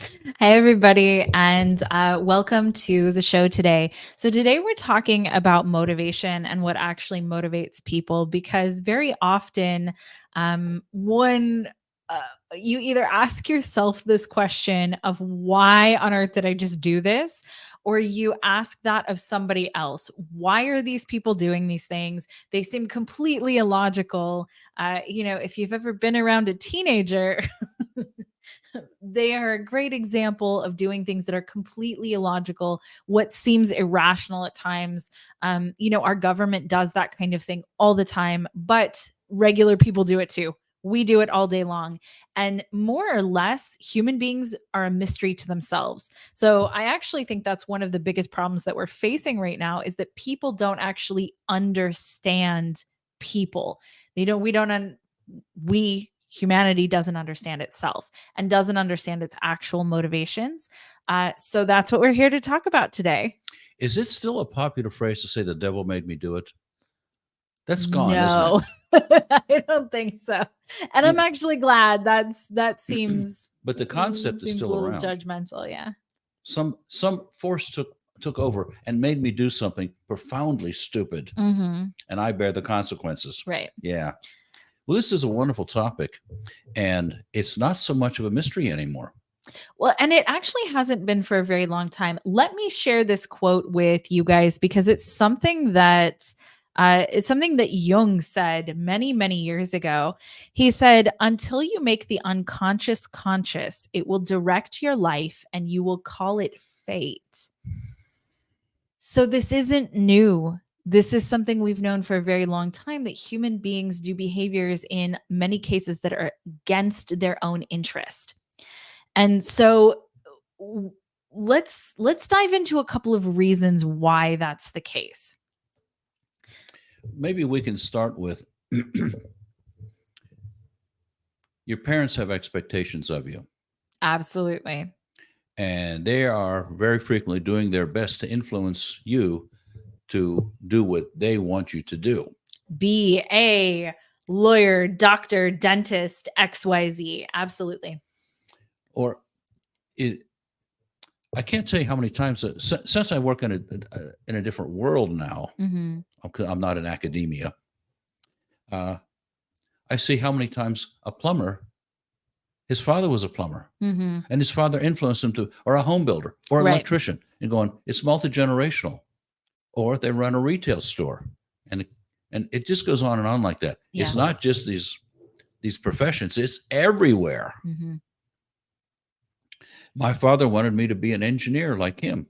Hi, everybody, and welcome to the show today. So, today we're talking about motivation and what actually motivates people because very often, one uh, you either ask yourself this question of why on earth did I just do this? Or you ask that of somebody else. Why are these people doing these things? They seem completely illogical. If you've ever been around a teenager, they are a great example of doing things that are completely illogical, what seems irrational at times. Our government does that kind of thing all the time, but regular people do it too. We do it all day long. And more or less, human beings are a mystery to themselves. So I actually think that's one of the biggest problems that we're facing right now is that people don't actually understand people. They don't, we don't, un, we, humanity doesn't understand itself and doesn't understand its actual motivations. So that's what we're here to talk about today. Is it still a popular phrase to say the devil made me do it? That's gone, isn't it? No, I don't think so. And I'm Yeah. actually glad that seems But the concept is seems a still little around. judgmental. Yeah. Some force took over and made me do something profoundly stupid, Hmm. and I bear the consequences. Right. Yeah. Well, this is a wonderful topic, and it's not so much of a mystery anymore. Well, and it actually hasn't been for a very long time. Let me share this quote with you guys because it's something that Jung said many, many years ago. He said, "Until you make the unconscious conscious, it will direct your life, and you will call it fate." So this isn't new. This is something we've known for a very long time that human beings do behaviors in many cases that are against their own interest. And so w- let's dive into a couple of reasons why that's the case. Maybe we can start with your parents have expectations of you, Absolutely. and they are very frequently doing their best to influence you to do what they want you to do. Be a lawyer, doctor, dentist, XYZ. Absolutely. Or it, I can't tell you how many times since I work in a different world now. Mhm. I'm not in academia. Uh, I see how many times a plumber, his father was a plumber, Mhm. and his father influenced him to, or a home builder, or an Right. electrician, and going, it's multi generational. Or they run a retail store, and it just goes on and on like that. Yeah. It's not just these professions; it's everywhere. Mhm. My father wanted me to be an engineer like him.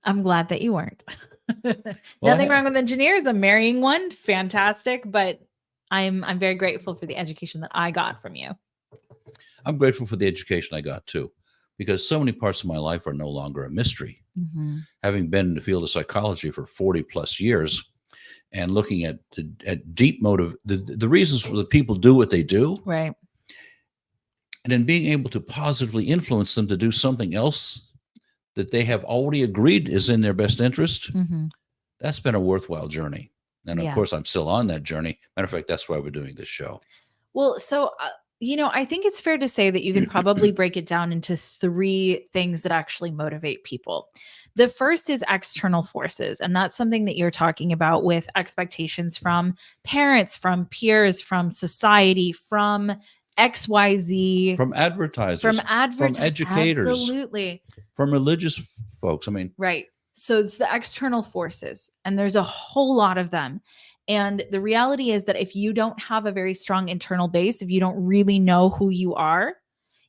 I'm glad that you weren't. Well, Nothing wrong with engineers. I'm marrying one. Fantastic, but I'm very grateful for the education that I got from you. I'm grateful for the education I got too, because so many parts of my life are no longer a mystery. Mhm. Having been in the field of psychology for 40 plus years and looking at deep motive, the reasons for the people do what they do, Right. and then being able to positively influence them to do something else that they have already agreed is in their best interest, Mhm. that's been a worthwhile journey. And of Yeah. course, I'm still on that journey. Matter of fact, that's why we're doing this show. Well, I think it's fair to say that you can probably break it down into three things that actually motivate people. The first is external forces, and that's something that you're talking about with expectations from parents, from peers, from society, from XYZ, From from advertisers, from educators, absolutely. from religious folks. I mean, Right. So it's the external forces, and there's a whole lot of them. And the reality is that if you don't have a very strong internal base, if you don't really know who you are,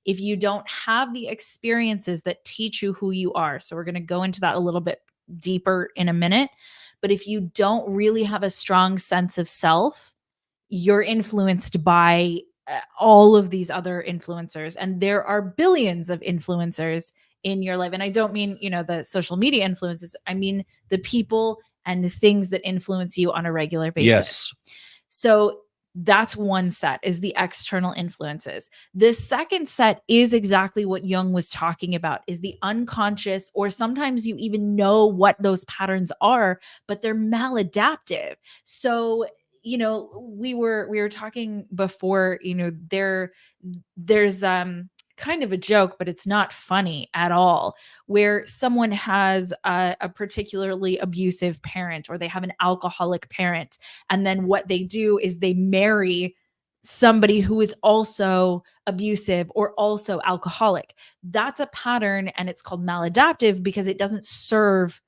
if you don't have the experiences that teach you who you are, so we're going to go into that a little bit deeper in a minute. But if you don't really have a strong sense of self, you're influenced by all of these other influencers. And there are billions of influencers in your life. And I don't mean, the social media influences, I mean the people and the things that influence you on a regular basis. yes, So that's one set is the external influences. This second set is exactly what Jung was talking about is the unconscious, or sometimes you even know what those patterns are, but they're maladaptive. So we were talking before, there's kind of a joke, but it's not funny at all, where someone has a particularly abusive parent or they have an alcoholic parent. And then what they do is they marry somebody who is also abusive or also alcoholic. That's a pattern, and it's called maladaptive because it doesn't serve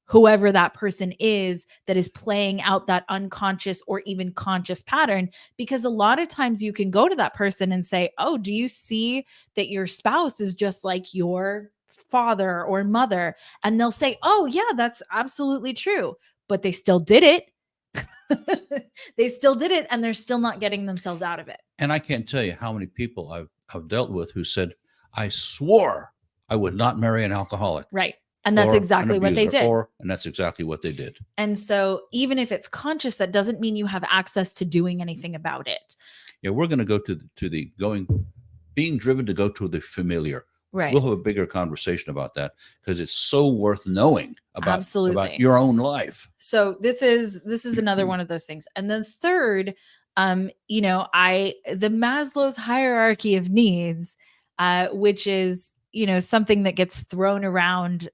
whoever that person is that is playing out that unconscious or even conscious pattern. Because a lot of times you can go to that person and say, "Oh, do you see that your spouse is just like your father or mother?" And they'll say, "Oh, yeah, that's absolutely true." But they still did it. They still did it, and they're still not getting themselves out of it. And I can't tell you how many people I've dealt with who said, I swore I would not marry an alcoholic Right. And that's or an exactly what they abuser, did. and that's exactly what they did. And so, even if it's conscious, that doesn't mean you have access to doing anything about it. Yeah, we're going to go to the being driven to go to the familiar. Right. We'll have a bigger conversation about that because it's so worth knowing about Absolutely. your own life. So this is another one of those things. And then third, the Maslow's hierarchy of needs, which is, something that gets thrown around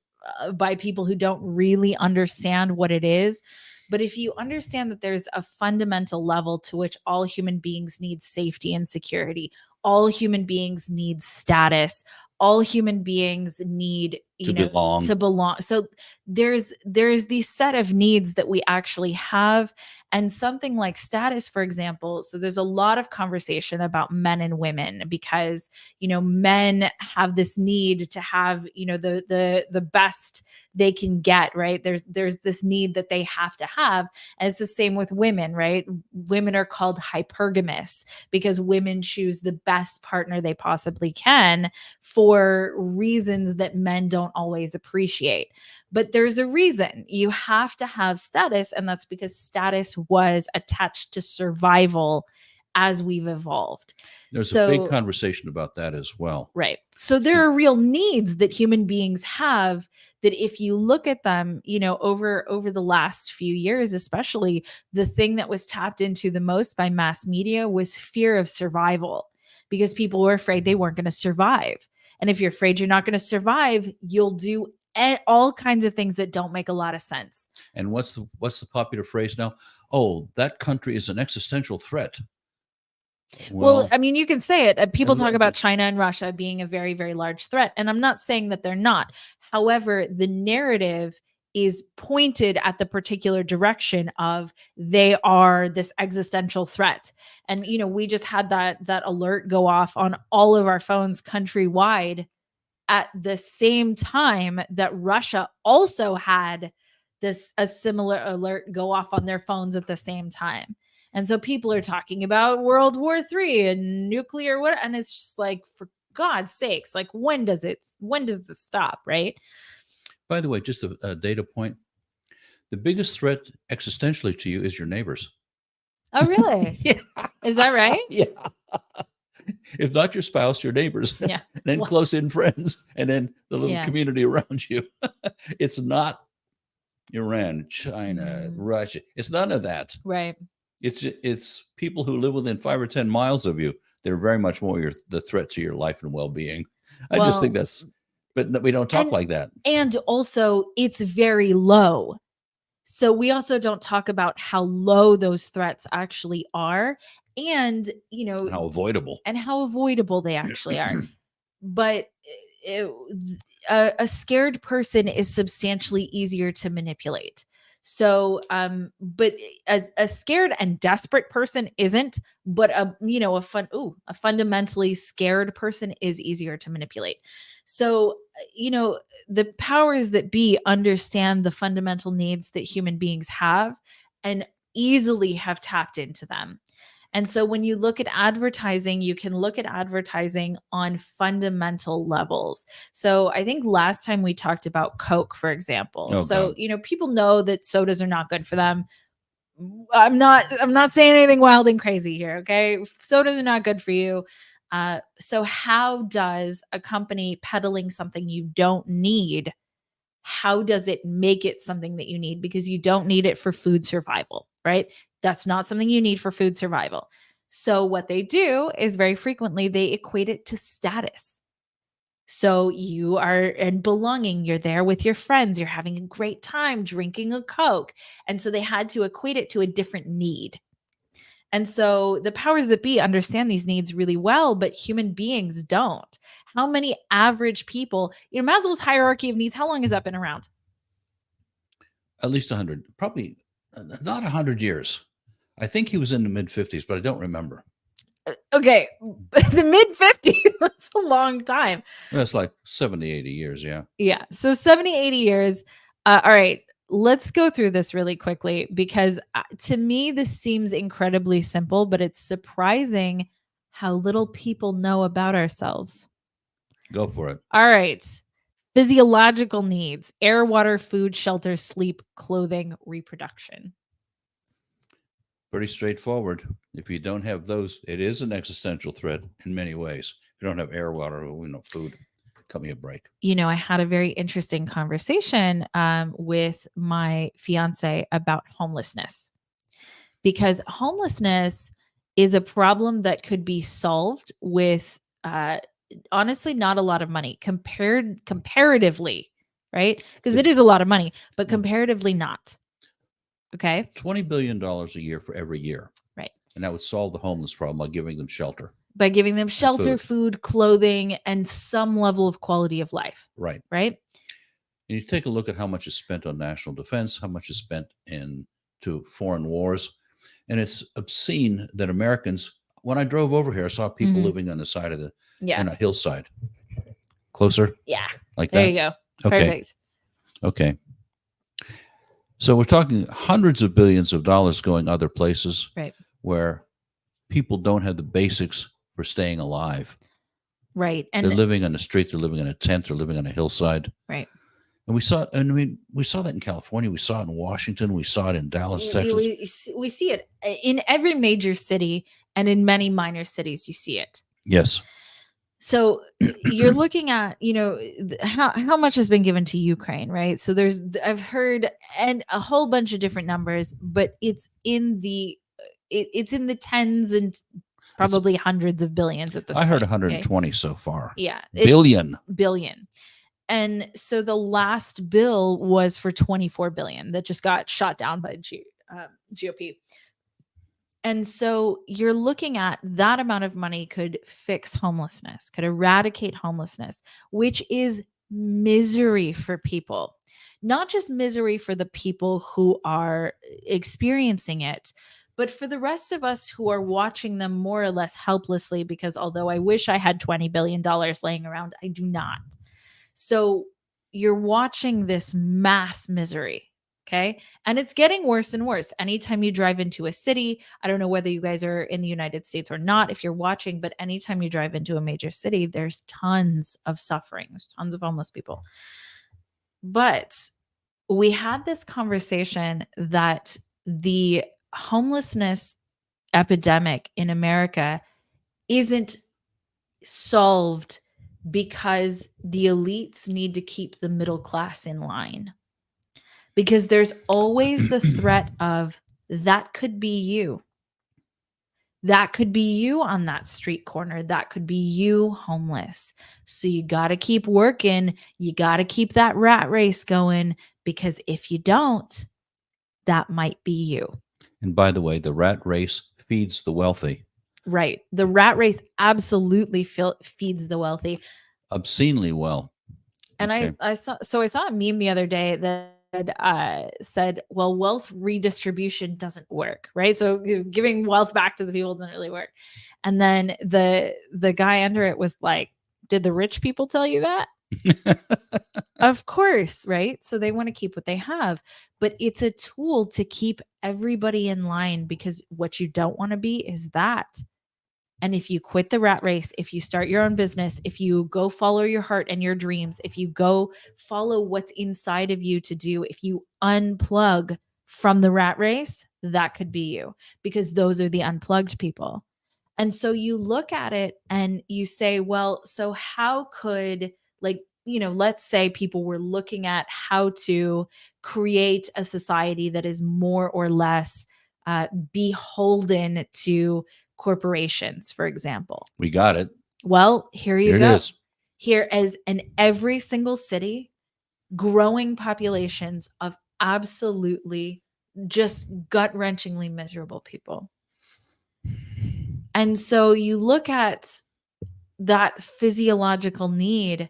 by people who don't really understand what it is. But if you understand that there's a fundamental level to which all human beings need safety and security, all human beings need status, all human beings need, Belong. to belong. So there's these set of needs that we actually have. And something like status, for example, so there's a lot of conversation about men and women because men have this need to have the best they can get, right? There's this need that they have to have, and it's the same with women, right? Women are called hypergamous because women choose the best partner they possibly can for reasons that men don't always appreciate. But there's a reason you have to have status, and that's because status was attached to survival as we've evolved. There's a big conversation about that as well. Right. So there are real needs that human beings have that if you look at them, over the last few years, especially, the thing that was tapped into the most by mass media was fear of survival because people were afraid they weren't going to survive. And if you're afraid you're not going to survive, you'll do all kinds of things that don't make a lot of sense. And what's the popular phrase now? Oh, that country is an existential threat. Well, I mean, you can say it. People talk about China and Russia being a very, very large threat. And I'm not saying that they're not. However, the narrative is pointed at the particular direction of they are this existential threat. And, we just had that alert go off on all of our phones countrywide at the same time that Russia also had a similar alert go off on their phones at the same time. And so people are talking about World War III and nuclear what, and it's just like, for God's sakes, like when does this stop, right? By the way, just a data point. The biggest threat existentially to you is your neighbors. Oh, really? Yeah. Is that right? Yeah. If not your spouse, your neighbors, yeah, then close-in friends, and then the little community around you. It's not Iran, China, Russia. It's none of that. Right. It's people who live within 5 or 10 miles of you. They're very much more the threat to your life and well-being. I just think but we don't talk like that. And also, it's very low. So we also don't talk about how low those threats actually are, and how avoidable they actually are. But a scared person is substantially easier to manipulate. So, but a scared and desperate person isn't, but a fundamentally scared person is easier to manipulate. So, the powers that be understand the fundamental needs that human beings have and easily have tapped into them. And so when you look at advertising, you can look at advertising on fundamental levels. So I think last time we talked about Coke, for example. Oh, so, God. People know that sodas are not good for them. I'm not saying anything wild and crazy here. Okay. Sodas are not good for you. So how does a company peddling something you don't need, how does it make it something that you need? Because you don't need it for food survival, right? That's not something you need for food survival. So what they do is very frequently they equate it to status. So you are and belonging, you're there with your friends, you're having a great time drinking a Coke. And so they had to equate it to a different need. And so the powers that be understand these needs really well, but human beings don't. How many average people, Maslow's hierarchy of needs, how long has that been around? At least 100, probably not 100 years. I think he was in the mid 50s, but I don't remember. Okay, the mid 50s, that's a long time. That's like 70, 80 years. Yeah. Yeah. So 70, 80 years. All right. Let's go through this really quickly because to me, this seems incredibly simple, but it's surprising how little people know about ourselves. Go for it. All right. Physiological needs: air, water, food, shelter, sleep, clothing, reproduction. Pretty straightforward. If you don't have those, it is an existential threat in many ways. If you don't have air, water, food, cut me a break. I had a very interesting conversation with my fiance about homelessness, because homelessness is a problem that could be solved with honestly not a lot of money comparatively, right? Because it is a lot of money, but comparatively not. Okay. $20 billion a year for every year. Right. And that would solve the homeless problem by giving them shelter. By giving them shelter, food, clothing, and some level of quality of life. Right. Right. And you take a look at how much is spent on national defense, how much is spent into foreign wars. And it's obscene that Americans, when I drove over here, I saw people living on the side of in a hillside. Closer? Yeah. Like there that? You go. Okay. Perfect. Okay. So we're talking hundreds of billions of dollars going other places, right, where people don't have the basics for staying alive. Right. And they're living on the street, they're living in a tent, they're living on a hillside. Right. And we saw that in California, we saw it in Washington, we saw it in Dallas, Texas. We see it in every major city and in many minor cities. You see it. Yes. So you're looking at, how much has been given to Ukraine, right? So I've heard and a whole bunch of different numbers, but it's in the tens and probably hundreds of billions at this point. I heard 120 so far. Yeah. Billion. And so the last bill was for 24 billion that just got shot down by GOP. And so you're looking at that amount of money could fix homelessness, could eradicate homelessness, which is misery for people. Not just misery for the people who are experiencing it, but for the rest of us who are watching them more or less helplessly, because although I wish I had $20 billion laying around, I do not. So you're watching this mass misery. Okay. And it's getting worse and worse. Anytime you drive into a city, I don't know whether you guys are in the United States or not, if you're watching, but anytime you drive into a major city, there's tons of suffering, there's tons of homeless people. But we had this conversation that the homelessness epidemic in America isn't solved because the elites need to keep the middle class in line. Because there's always the threat of that could be you. That could be you on that street corner. That could be you homeless. So you got to keep working. You got to keep that rat race going, because if you don't, that might be you. And by the way, the rat race feeds the wealthy. Right. The rat race absolutely feeds the wealthy. Obscenely well. And okay. I saw a meme the other day that said, well, wealth redistribution doesn't work, right? So giving wealth back to the people doesn't really work. And then the guy under it was like, did the rich people tell you that? Of course, right? So they want to keep what they have, but it's a tool to keep everybody in line, because what you don't want to be is that. And if you quit the rat race, if you start your own business, if you go follow your heart and your dreams, if you go follow what's inside of you to do, if you unplug from the rat race, that could be you, because those are the unplugged people. And so you look at it and you say, well, so how could, let's say people were looking at how to create a society that is more or less beholden to corporations, for example. We got it. Well, here you Here it go. is. Here is in every single city, growing populations of absolutely just gut-wrenchingly miserable people. And so you look at that physiological need,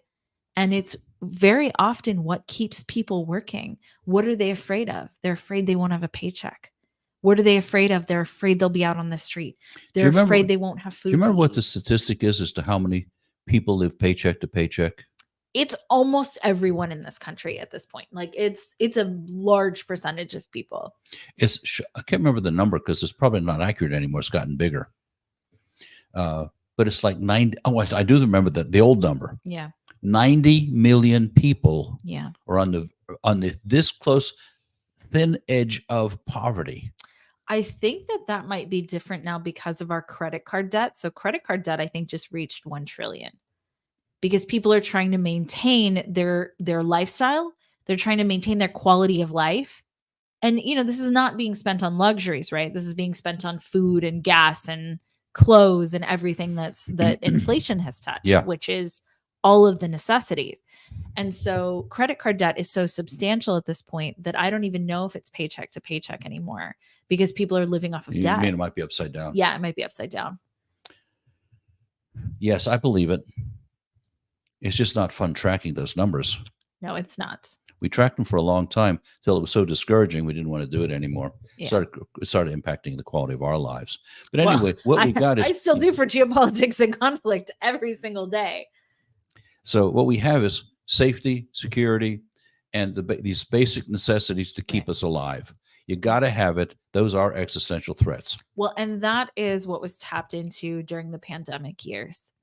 and it's very often what keeps people working. What are they afraid of? They're afraid they won't have a paycheck. What are they afraid of? They're afraid they'll be out on the street. They're afraid they won't have food. Do you remember to what eat. the statistic is as to how many people live paycheck to paycheck? It's almost everyone in this country at this point. Like it's a large percentage of people. I can't remember the number because it's probably not accurate anymore. It's gotten bigger. But it's like 90. Oh, I do remember the old number. Yeah. 90 million people Yeah. are on the this close thin edge of poverty. I think that might be different now because of our credit card debt. So credit card debt, I think, just reached 1 trillion because people are trying to maintain their lifestyle. They're trying to maintain their quality of life. And, this is not being spent on luxuries, right? This is being spent on food and gas and clothes and everything that inflation has touched, which is all of the necessities. And so credit card debt is so substantial at this point that I don't even know if it's paycheck to paycheck anymore because people are living off of debt. You mean it might be upside down? Yeah, it might be upside down. Yes, I believe it. It's just not fun tracking those numbers. No, it's not. We tracked them for a long time until it was so discouraging we didn't want to do it anymore. Yeah. It started impacting the quality of our lives. But anyway, what we got is... I still do for geopolitics and conflict every single day. So what we have is safety, security, and these basic necessities to keep us alive. You got to have it. Those are existential threats. Well, and that is what was tapped into during the pandemic years.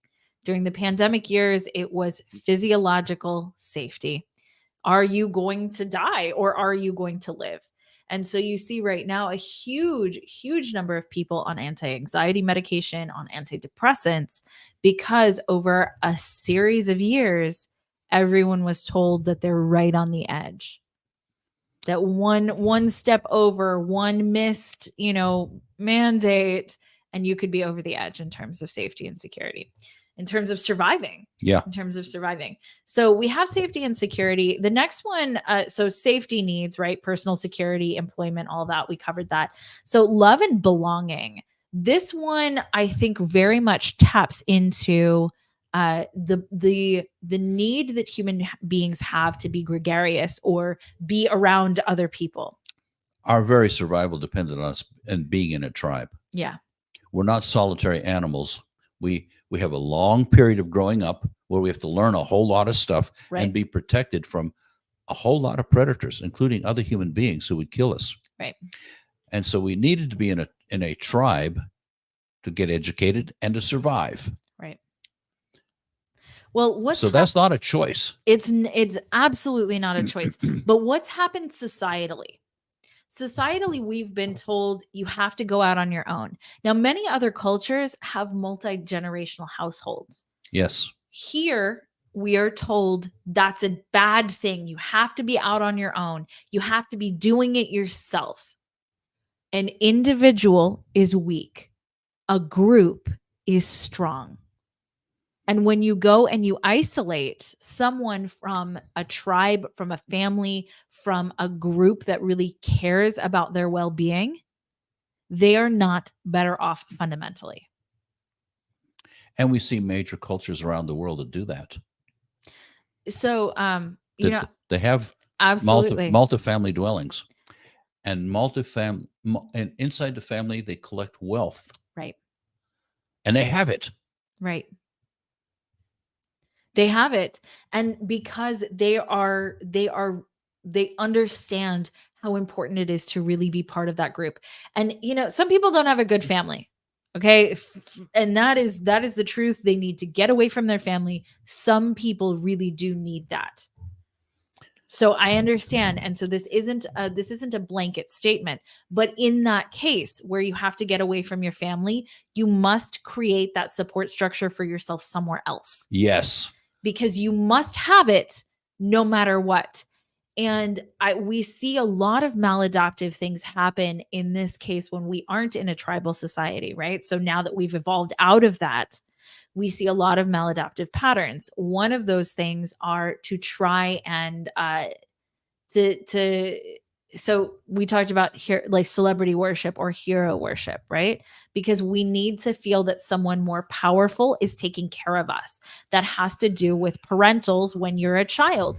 During the pandemic years, it was physiological safety. Are you going to die or are you going to live? And so you see right now a huge, huge number of people on anti-anxiety medication, on antidepressants, because over a series of years, everyone was told that they're right on the edge. That one step over, one missed, mandate, and you could be over the edge in terms of safety and security. In terms of surviving. Yeah. In terms of surviving. So we have safety and security. The next one, so safety needs, right? Personal security, employment, all that. We covered that. So love and belonging. This one, I think, very much taps into the need that human beings have to be gregarious or be around other people. Our very survival depended on us and being in a tribe. Yeah. We're not solitary animals. We have a long period of growing up where we have to learn a whole lot of stuff and be protected from a whole lot of predators, including other human beings who would kill us. Right. And so we needed to be in a tribe to get educated and to survive. Right. Well, that's not a choice. It's absolutely not a choice. But what's happened societally? Societally, we've been told you have to go out on your own. Now, many other cultures have multi-generational households. Yes. Here, we are told that's a bad thing. You have to be out on your own. You have to be doing it yourself. An individual is weak. A group is strong. And when you go and you isolate someone from a tribe, from a family, from a group that really cares about their well-being, they are not better off fundamentally. And we see major cultures around the world that do that. So, they have absolutely multifamily dwellings, and and inside the family, they collect wealth. Right. And they have it. Right. They have it. And because they understand how important it is to really be part of that group. And, some people don't have a good family. Okay. And that is the truth. They need to get away from their family. Some people really do need that. So I understand. And so this isn't a blanket statement, but in that case where you have to get away from your family, you must create that support structure for yourself somewhere else. Yes. Because you must have it no matter what. And we see a lot of maladaptive things happen in this case when we aren't in a tribal society, right? So now that we've evolved out of that, we see a lot of maladaptive patterns. One of those things are to try and to so we talked about here like celebrity worship or hero worship, right? Because we need to feel that someone more powerful is taking care of us. That has to do with parentals. When you're a child,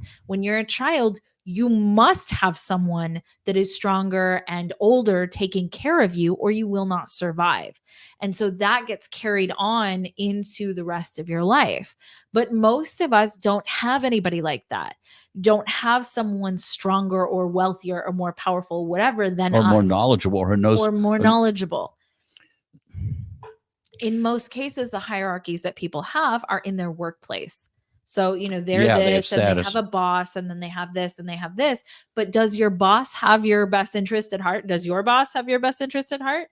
you must have someone that is stronger and older taking care of you, or you will not survive. And so that gets carried on into the rest of your life. But most of us don't have anybody like that, don't have someone stronger or wealthier or more powerful, whatever, than or more us, knowledgeable, or knows, or more knowledgeable. In most cases, the hierarchies that people have are in their workplace. So, they're they have this and they have status. a boss, and then they have this and they have this. But does your boss have your best interest at heart? Does your boss have your best interest at heart?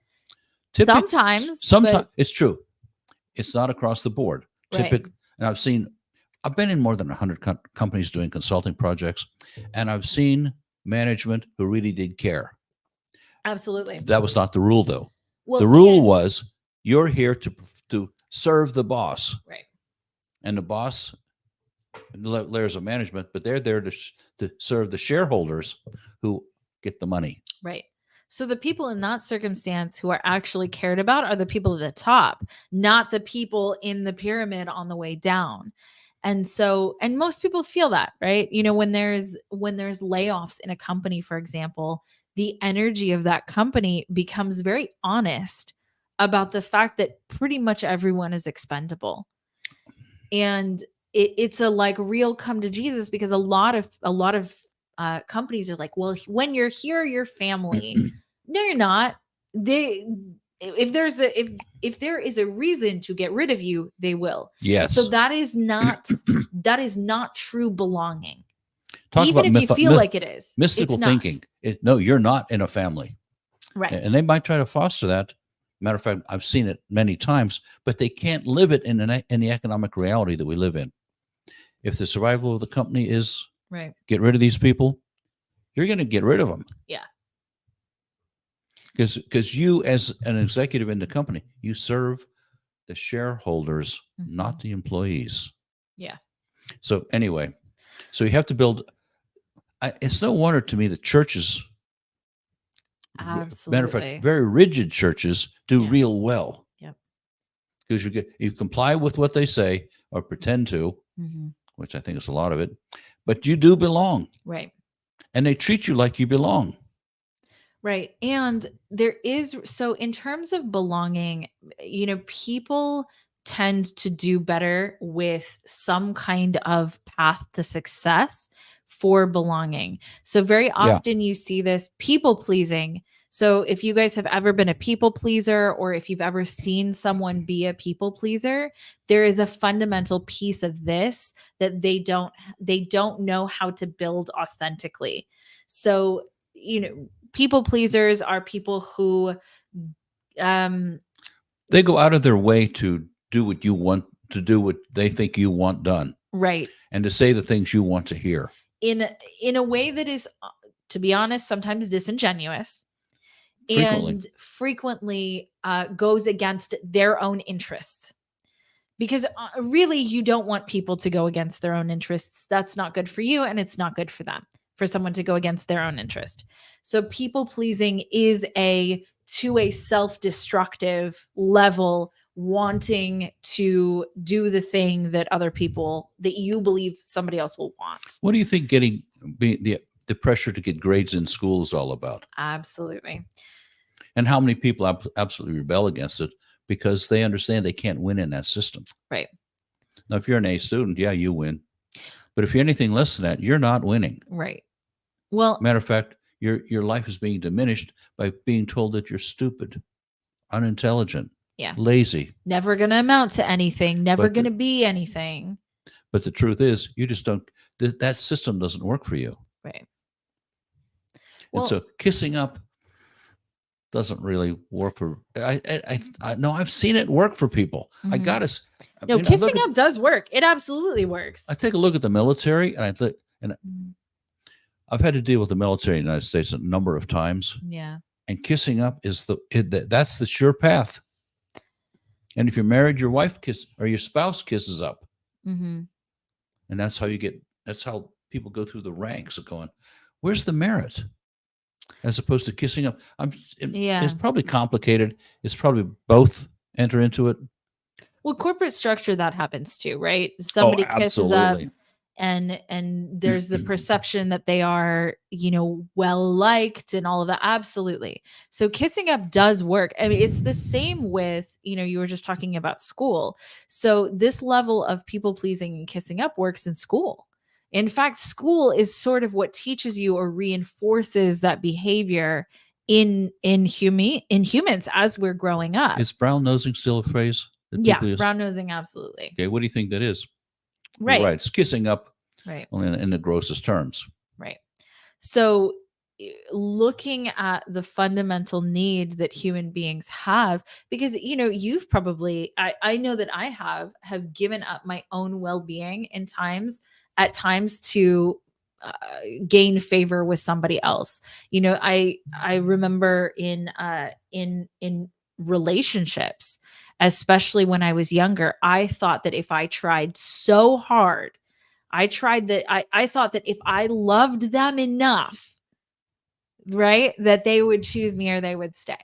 Sometimes, Sometimes but it's true. It's not across the board. right. And I've been in more than 100 companies doing consulting projects, and I've seen management who really did care. Absolutely. That was not the rule, though. Well, the rule was you're here to serve the boss, right. and the boss layers of management, but they're there to serve the shareholders who get the money. Right. So the people in that circumstance who are actually cared about are the people at the top, not the people in the pyramid on the way down. And so, and most people feel that, right? When there's layoffs in a company, for example, the energy of that company becomes very honest about the fact that pretty much everyone is expendable. And it's a like real come to Jesus, because a lot of companies are like, well, when you're here, you're family. No, you're not. They if there's a if there is a reason to get rid of you, they will. Yes. So that is not true belonging. Talk Even about if you feel like it is. mystical thinking. No, you're not in a family. Right. And they might try to foster that. Matter of fact, I've seen it many times, but they can't live it in the economic reality that we live in. If the survival of the company is right, get rid of these people, you're going to get rid of them. Yeah. Because you, as an executive in the company, you serve the shareholders, not the employees. Yeah. So anyway, so you have to build. It's no wonder to me that churches, absolutely, matter of fact, very rigid churches do real well. Yep. Because you comply with what they say or pretend to, which I think is a lot of it, but you do belong. Right. And they treat you like you belong. Right. And there is, so in terms of belonging, people tend to do better with some kind of path to success for belonging. So very often you see this people pleasing. So if you guys have ever been a people pleaser, or if you've ever seen someone be a people pleaser, there is a fundamental piece of this that they don't know how to build authentically. So, people pleasers are people who they go out of their way to do what you want, to do what they think you want done. Right. And to say the things you want to hear. In a way that is, to be honest, sometimes disingenuous. Frequently goes against their own interests. Because really, you don't want people to go against their own interests. That's not good for you, and it's not good for them, for someone to go against their own interest. So people pleasing is to a self-destructive level, wanting to do the thing that you believe somebody else will want. What do you think the pressure to get grades in school is all about? Absolutely. And how many people absolutely rebel against it because they understand they can't win in that system. Right. Now, if you're an A student, you win. But if you're anything less than that, you're not winning. Right. Well, matter of fact, your life is being diminished by being told that you're stupid, unintelligent, lazy, never going to amount to anything, never going to be anything. But the truth is, you just don't. That system doesn't work for you. Right. And so kissing up doesn't really work for. No, I've seen it work for people. I got to. No, kissing up does work. It absolutely works. I take a look at the military, and I've had to deal with the military in the United States a number of times, Yeah. and kissing up is that's the sure path. And if you're married, your wife kiss or your spouse kisses up, Mm-hmm. and that's how you get. That's how people go through the ranks of going. Where's the merit? As opposed to kissing up, Yeah. it's probably complicated. It's probably both enter into it. Well, corporate structure, that happens too, right? Oh, Somebody kisses up, absolutely. and there's the perception that they are, well liked and all of that. Absolutely. So kissing up does work. I mean, it's the same with, you were just talking about school. So this level of people pleasing and kissing up works in school. In fact, school is sort of what teaches you or reinforces that behavior in humans as we're growing up. Is brown nosing still a phrase that Yeah, people use? brown nosing, absolutely. Okay, what do you think that is? You're Right. right. It's kissing up, Right. only in the grossest terms. Right. So, looking at the fundamental need that human beings have, because you've probably, I know that I have given up my own well-being at times to uh, gain favor with somebody else. I remember in relationships, especially when I was younger, I thought that if I tried so hard, I thought that if I loved them enough, right, that they would choose me or they would stay.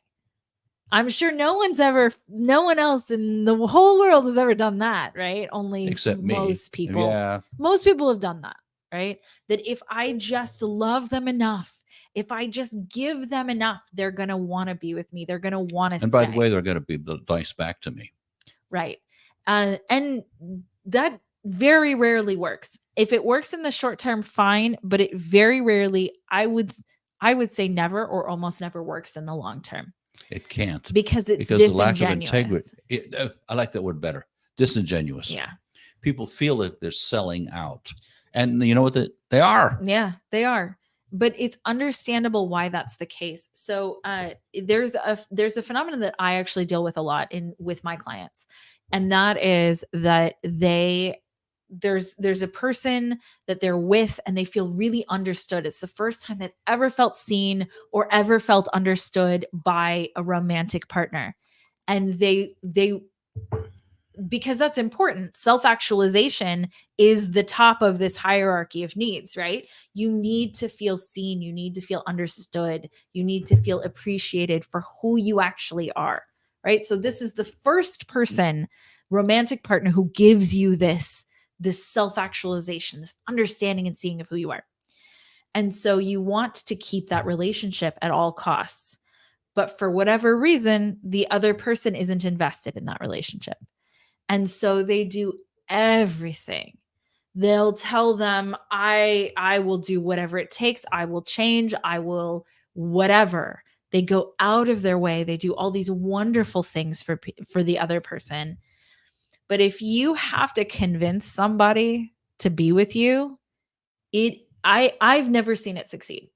I'm sure no one else in the whole world has ever done that, right? Only Except me. most people. Yeah. Most people have done that, right? That if I just love them enough, if I just give them enough, they're going to want to be with me. They're going to want to stay. And by the way, they're going to be nice back to me. Right. And that very rarely works. If it works in the short term, fine, but it very rarely, I would say never or almost never works in the long term. It can't. Because it's the lack of integrity. disingenuous. I like that word better. Disingenuous. Yeah. People feel that they're selling out. And you know what? They are. Yeah, they are. But it's understandable why that's the case. So there's a phenomenon that I actually deal with a lot with my clients. And that is that there's a person that they're with and they feel really understood. It's the first time they've ever felt seen or ever felt understood by a romantic partner. And they because that's important. Self-actualization is the top of this hierarchy of needs, right? You need to feel seen. You need to feel understood. You need to feel appreciated for who you actually are, right? So this is the first person, romantic partner, who gives you this self-actualization, this understanding and seeing of who you are. And so you want to keep that relationship at all costs. But for whatever reason, the other person isn't invested in that relationship. And so they do everything. They'll tell them, I will do whatever it takes. I will change. I will whatever. They go out of their way. They do all these wonderful things for the other person. But if you have to convince somebody to be with you, I've never seen it succeed.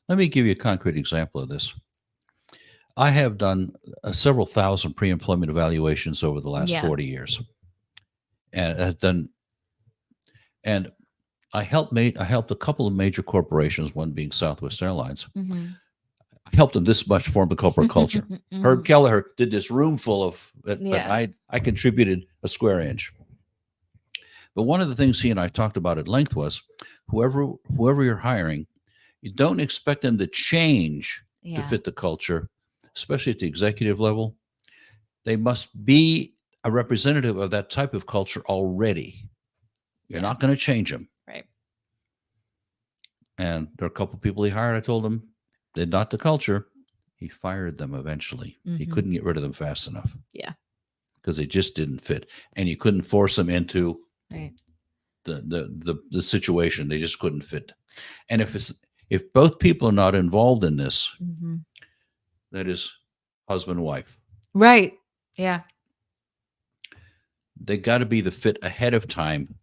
Let me give you a concrete example of this. I have done several thousand pre-employment evaluations over the last 40 years, and I helped a couple of major corporations, one being Southwest Airlines. Mm-hmm. I helped them this much form the corporate culture. Mm-hmm. Herb Kelleher did this room full of it, Yeah. but I contributed a square inch. But one of the things he and I talked about at length was whoever you're hiring, you don't expect them to change to fit the culture, especially at the executive level. They must be a representative of that type of culture already. You're not going to change them. Right. And there are a couple of people he hired. I told him they're not the culture. He fired them eventually. Mm-hmm. He couldn't get rid of them fast enough. Yeah. Because they just didn't fit. And you couldn't force them into right. the situation. They just couldn't fit. And if both people are not involved in this, mm-hmm. that is husband and wife. Right. Yeah. They got to be the fit ahead of time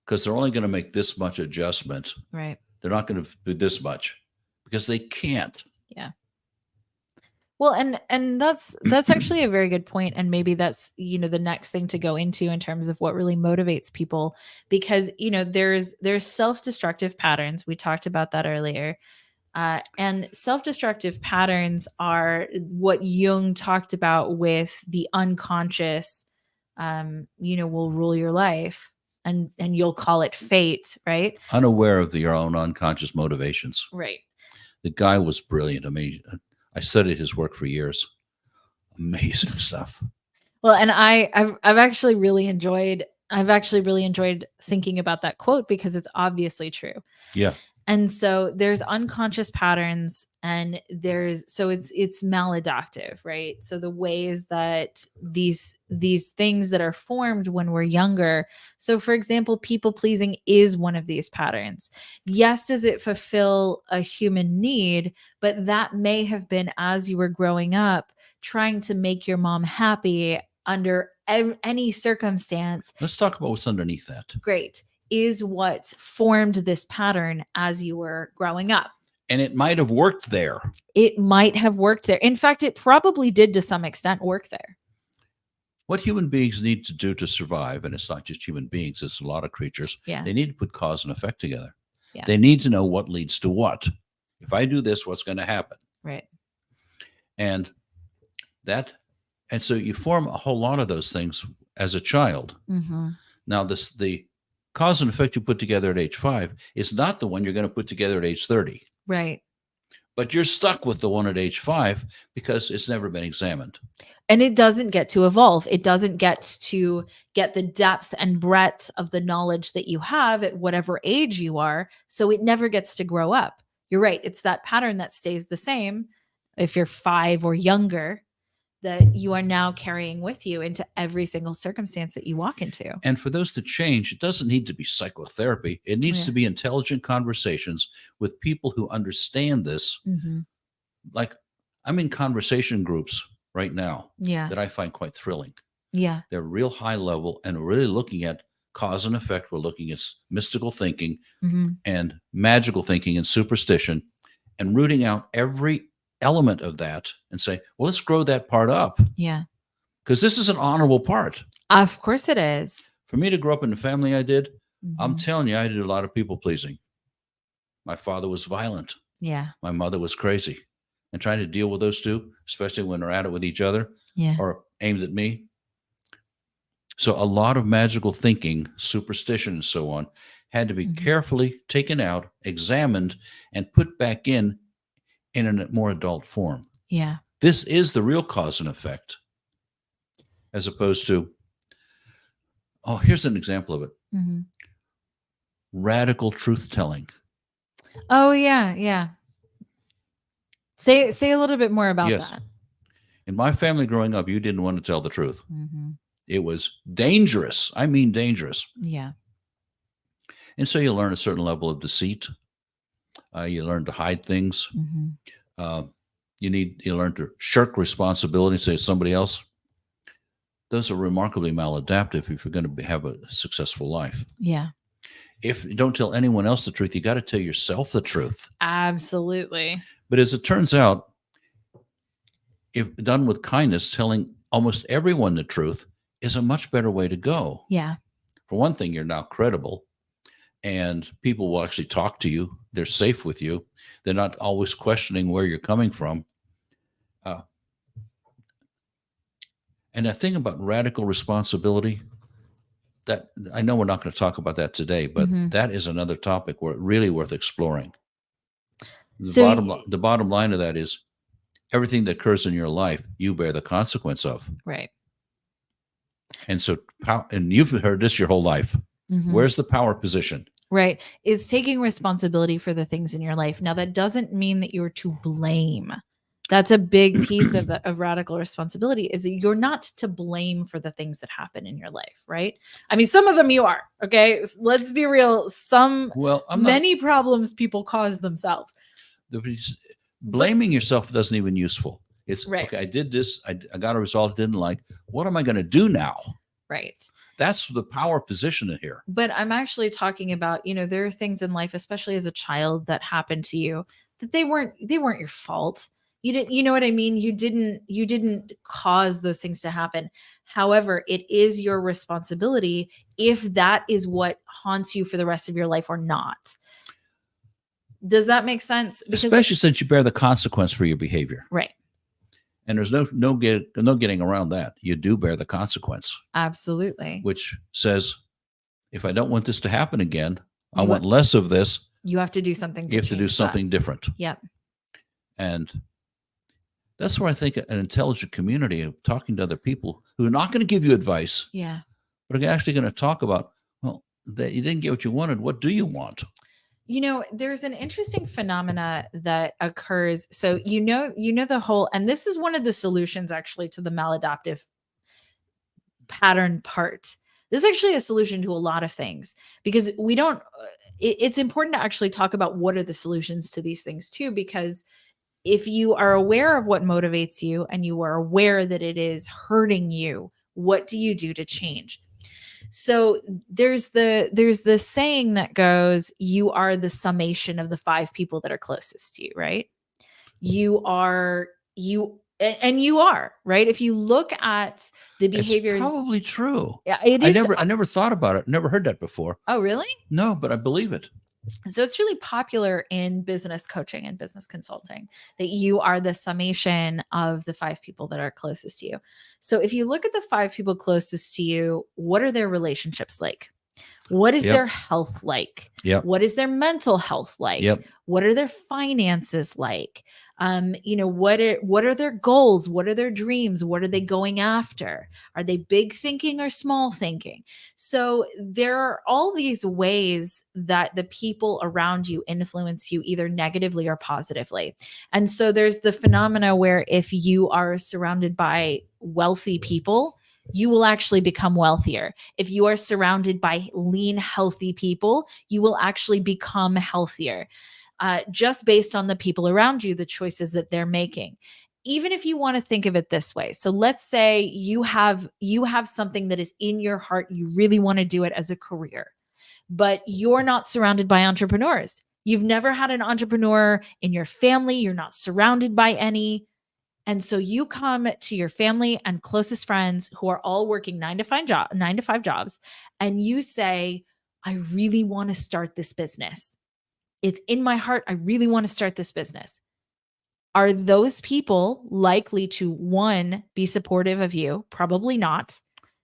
because they're only going to make this much adjustment. Right. They're not going to do this much because they can't. Yeah. Well, and that's actually a very good point, and maybe that's, the next thing to go into in terms of what really motivates people, because, there's self-destructive patterns. We talked about that earlier. And self-destructive patterns are what Jung talked about with the unconscious, will rule your life, and you'll call it fate, right? Unaware of your own unconscious motivations. Right. The guy was brilliant. I mean, I studied his work for years. Amazing stuff. Well, and I've actually really enjoyed thinking about that quote because it's obviously true. Yeah. And so there's unconscious patterns, and it's maladaptive, right? So the ways that these things that are formed when we're younger. So for example, people pleasing is one of these patterns. Yes, does it fulfill a human need, but that may have been as you were growing up trying to make your mom happy under any circumstance. Let's talk about what's underneath that. Great. Is what formed this pattern as you were growing up. And it might have worked there. It might have worked there. In fact, it probably did to some extent work there. What human beings need to do to survive, and it's not just human beings, it's a lot of creatures, Yeah. they need to put cause and effect together. Yeah. They need to know what leads to what. If I do this, what's going to happen? Right. And so you form a whole lot of those things as a child. Mm-hmm. Now, the cause and effect you put together at age 5 is not the one you're going to put together at age 30. Right. But you're stuck with the one at age 5 because it's never been examined. And it doesn't get to evolve. It doesn't get to get the depth and breadth of the knowledge that you have at whatever age you are. So it never gets to grow up. You're right. It's that pattern that stays the same if you're 5 or younger, that you are now carrying with you into every single circumstance that you walk into. And for those to change, it doesn't need to be psychotherapy. It needs to be intelligent conversations with people who understand this. Mm-hmm. Like, I'm in conversation groups right now that I find quite thrilling. Yeah. They're real high level, and we're really looking at cause and effect. We're looking at mystical thinking and magical thinking and superstition, and rooting out every element of that and say, well, let's grow that part up. Yeah. Because this is an honorable part. Of course it is. For me to grow up in the family I did, I'm telling you, I did a lot of people pleasing. My father was violent. Yeah. My mother was crazy. And trying to deal with those two, especially when they're at it with each other or aimed at me. So a lot of magical thinking, superstition, and so on had to be carefully taken out, examined, and put back in a more adult form. Yeah. This is the real cause and effect, as opposed to, here's an example of it. Radical truth telling. Oh, yeah. Yeah. Say a little bit more about that. In my family growing up, you didn't want to tell the truth. It was dangerous. I mean, dangerous. Yeah. And so you learn a certain level of deceit. You learn to hide things. You learn to shirk responsibility, say somebody else. Those are remarkably maladaptive if you're going to have a successful life. Yeah. If you don't tell anyone else the truth, you got to tell yourself the truth. Absolutely. But as it turns out, if done with kindness, telling almost everyone the truth is a much better way to go. Yeah. For one thing, you're now credible, and people will actually talk to you. They're safe with you. They're not always questioning where you're coming from. And the thing about radical responsibility, that I know we're not going to talk about that today, but that is another topic where really worth exploring. The bottom line of that is everything that occurs in your life, you bear the consequence of. Right. And so, and you've heard this your whole life. Where's the power position? Right. Is taking responsibility for the things in your life. Now, that doesn't mean that you're to blame. That's a big piece of radical responsibility, is that you're not to blame for the things that happen in your life, right? I mean, some of them you are, okay? Let's be real. Many problems people cause themselves. Blaming yourself doesn't even useful. It's right. Okay, I did this. I got a result I didn't like. What am I going to do now? Right. That's the power position in here. But I'm actually talking about, there are things in life, especially as a child, that happened to you that they weren't your fault. You know what I mean? You didn't cause those things to happen. However, it is your responsibility if that is what haunts you for the rest of your life or not. Does that make sense? Because Especially since you bear the consequence for your behavior. right. And there's no getting around that. You do bear the consequence, Absolutely. which says, if I don't want this to happen again, I You want less of this. you have to do something to You have to do change that. something different. Yep. And that's where I think an intelligent community of talking to other people who are not going to give you advice, Yeah. but are actually going to talk about, well, that you didn't get what you wanted. What do you want? You know, there's an interesting phenomena that occurs. So you know the whole, and this is one of the solutions actually to the maladaptive pattern part. This is actually a solution to a lot of things because we don't. It's important to actually talk about what are the solutions to these things too, because if you are aware of what motivates you and you are aware that it is hurting you, what do you do to change? So there's the saying that goes, you are the summation of the five people that are closest to you, right? You are you and you are, right? If you look at the It's behaviors, probably true. yeah, it I is. never thought about it. Never heard that before. Oh, really? No, but I believe it. So it's really popular in business coaching and business consulting that you are the summation of the five people that are closest to you. So if you look at the five people closest to you, what are their relationships like? What is Yep. their health like? Yep. What is their mental health like? Yep. What are their finances like? What are their goals? What are their dreams? What are they going after? Are they big thinking or small thinking? So there are all these ways that the people around you influence you either negatively or positively. And so there's the phenomena where if you are surrounded by wealthy people, you will actually become wealthier. If you are surrounded by lean, healthy people, you will actually become healthier, just based on the people around you, the choices that they're making. Even if you want to think of it this way, so let's say you have something that is in your heart, you really want to do it as a career, but you're not surrounded by entrepreneurs. You've never had an entrepreneur in your family. You're not surrounded by any. And so you come to your family and closest friends who are all working 9 to 5 jobs, and you say, I really want to start this business. It's in my heart. I really want to start this business. Are those people likely to, one, be supportive of you? Probably not,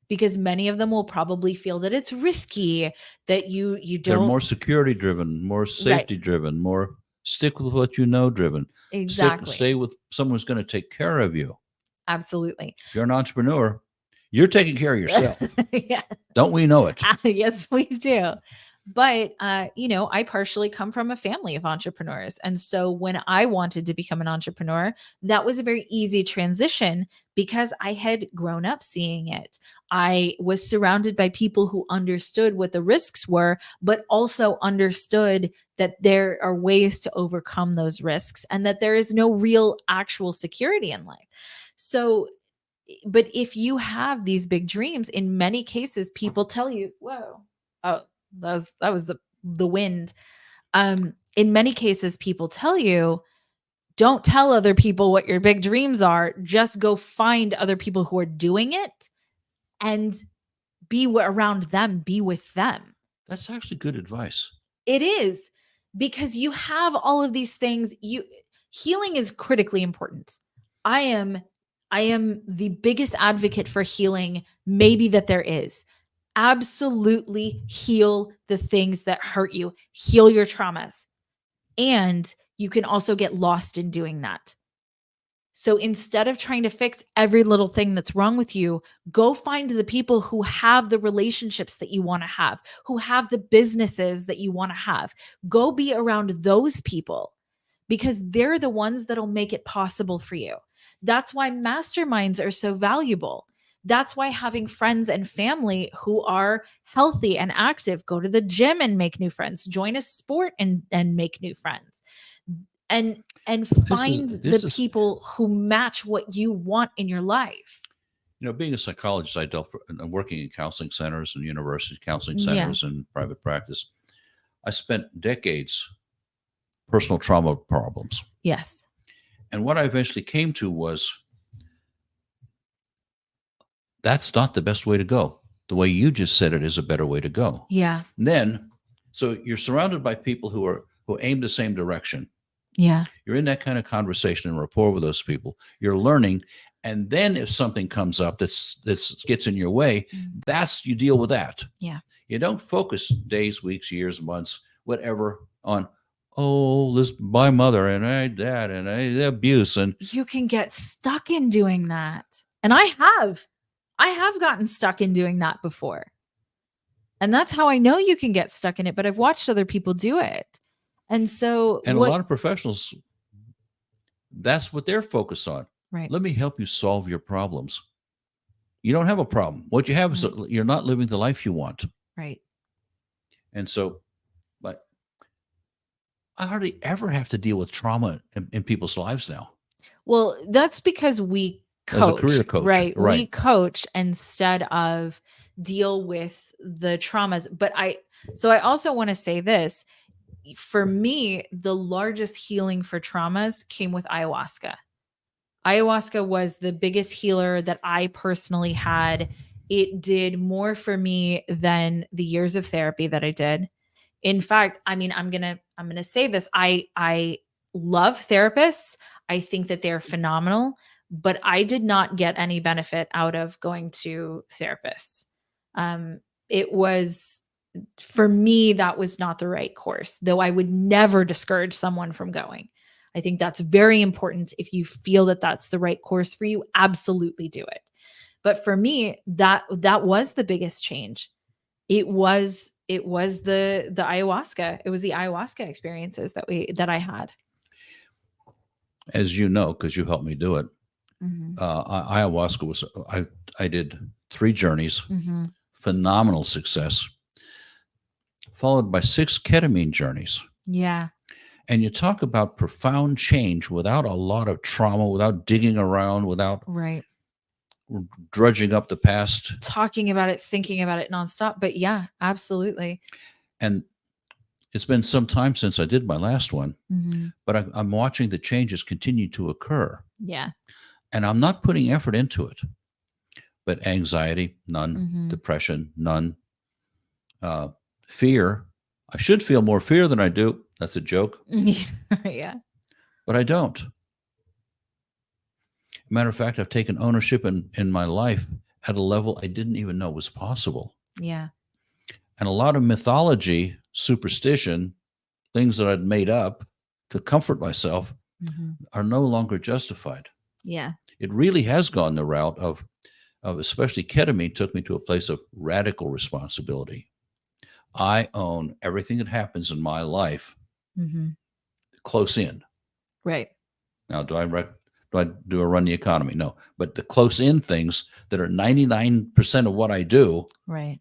because many of them will probably feel that it's risky, that you They're don't. more security driven, more Right. safety driven, more stick with what you know driven. Exactly. Stay with someone who's going to take care of you. Absolutely. If you're an entrepreneur, you're taking care of yourself. Yeah. Don't we know it? Yes, we do. But I partially come from a family of entrepreneurs. And so when I wanted to become an entrepreneur, that was a very easy transition because I had grown up seeing it. I was surrounded by people who understood what the risks were, but also understood that there are ways to overcome those risks and that there is no real actual security in life. So, but if you have these big dreams, in many cases, people tell you, whoa, oh, that was the wind. In many cases, people tell you, don't tell other people what your big dreams are. Just go find other people who are doing it and around them, be with them. That's actually good advice. It is, because you have all of these things. Healing is critically important. I am the biggest advocate for healing maybe that there is. Absolutely heal the things that hurt you. Heal your traumas. And you can also get lost in doing that. So instead of trying to fix every little thing that's wrong with you, go find the people who have the relationships that you want to have, who have the businesses that you want to have. Go be around those people because they're the ones that'll make it possible for you. That's why masterminds are so valuable. That's why having friends and family who are healthy and active, go to the gym and make new friends, join a sport and make new friends. And find the this is people who match what you want in your life. being a psychologist, I dealt working in counseling centers and university counseling Yeah. centers and private practice. I spent decades personal trauma problems, Yes. And what I eventually came to was that's not the best way to go. The way you just said it is a better way to go. Yeah. And then, so you're surrounded by people who aim the same direction. Yeah. You're in that kind of conversation and rapport with those people. You're learning, and then if something comes up that's gets in your way, that's you deal with that. Yeah. You don't focus days, weeks, years, months, whatever on this my mother and my dad and the abuse, and You can get stuck in doing that. And I have gotten stuck in doing that before. And that's how I know you can get stuck in it, but I've watched other people do it. And so a lot of professionals, that's what they're focused on. Right. Let me help you solve your problems. You don't have a problem. What you have is you're not living the life you want. Right. And so, but I hardly ever have to deal with trauma in people's lives now. Well, that's because we coach, as a career coach, right? We coach instead of deal with the traumas. But I also want to say this. For me, the largest healing for traumas came with ayahuasca. Ayahuasca was the biggest healer that I personally had. It did more for me than the years of therapy that I did. In fact, I mean, I'm going to say this. I love therapists. I think that they're phenomenal, but I did not get any benefit out of going to therapists. It was, for me, that was not the right course, though I would never discourage someone from going. I think that's very important. If you feel that that's the right course for you, absolutely do it. But for me, that was the biggest change. It was the ayahuasca. It was the ayahuasca experiences that I had. As you know, because you helped me do it, ayahuasca was, I did 3 journeys, phenomenal success, followed by 6 ketamine journeys. Yeah. And you talk about profound change without a lot of trauma, without digging around, without drudging up the past. Talking about it, thinking about it nonstop. But yeah, absolutely. And it's been some time since I did my last one, but I'm watching the changes continue to occur. Yeah. And I'm not putting effort into it. But anxiety, none. Depression, none. Fear. I should feel more fear than I do. That's a joke. Yeah. But I don't. Matter of fact, I've taken ownership in my life at a level I didn't even know was possible. Yeah. And a lot of mythology, superstition, things that I'd made up to comfort myself are no longer justified. Yeah. It really has gone the route of especially ketamine took me to a place of radical responsibility. I own everything that happens in my life close in. Right. Now, do I run the economy? No. But the close in things that are 99% of what I do, right,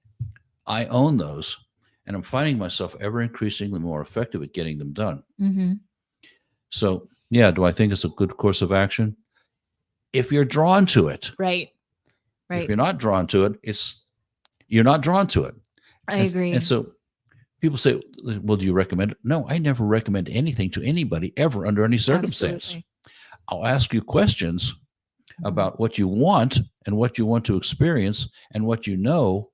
I own those. And I'm finding myself ever increasingly more effective at getting them done. So, yeah, do I think it's a good course of action? If you're drawn to it. Right. If you're not drawn to it, you're not drawn to it. I agree. And so people say, well, do you recommend it? No, I never recommend anything to anybody ever under any circumstance. Absolutely. I'll ask you questions about what you want and what you want to experience and what you know,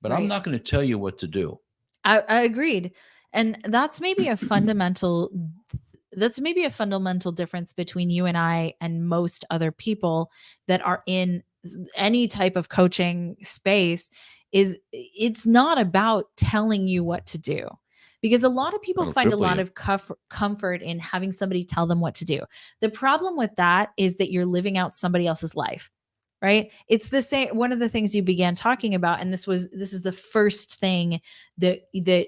but I'm not going to tell you what to do. I agreed. And that's maybe a fundamental difference between you and I and most other people that are in any type of coaching space. Is it's not about telling you what to do, because a lot of people find a lot of comfort in having somebody tell them what to do. The problem with that is that you're living out somebody else's life, right? It's the same. One of the things you began talking about, and this is the first thing that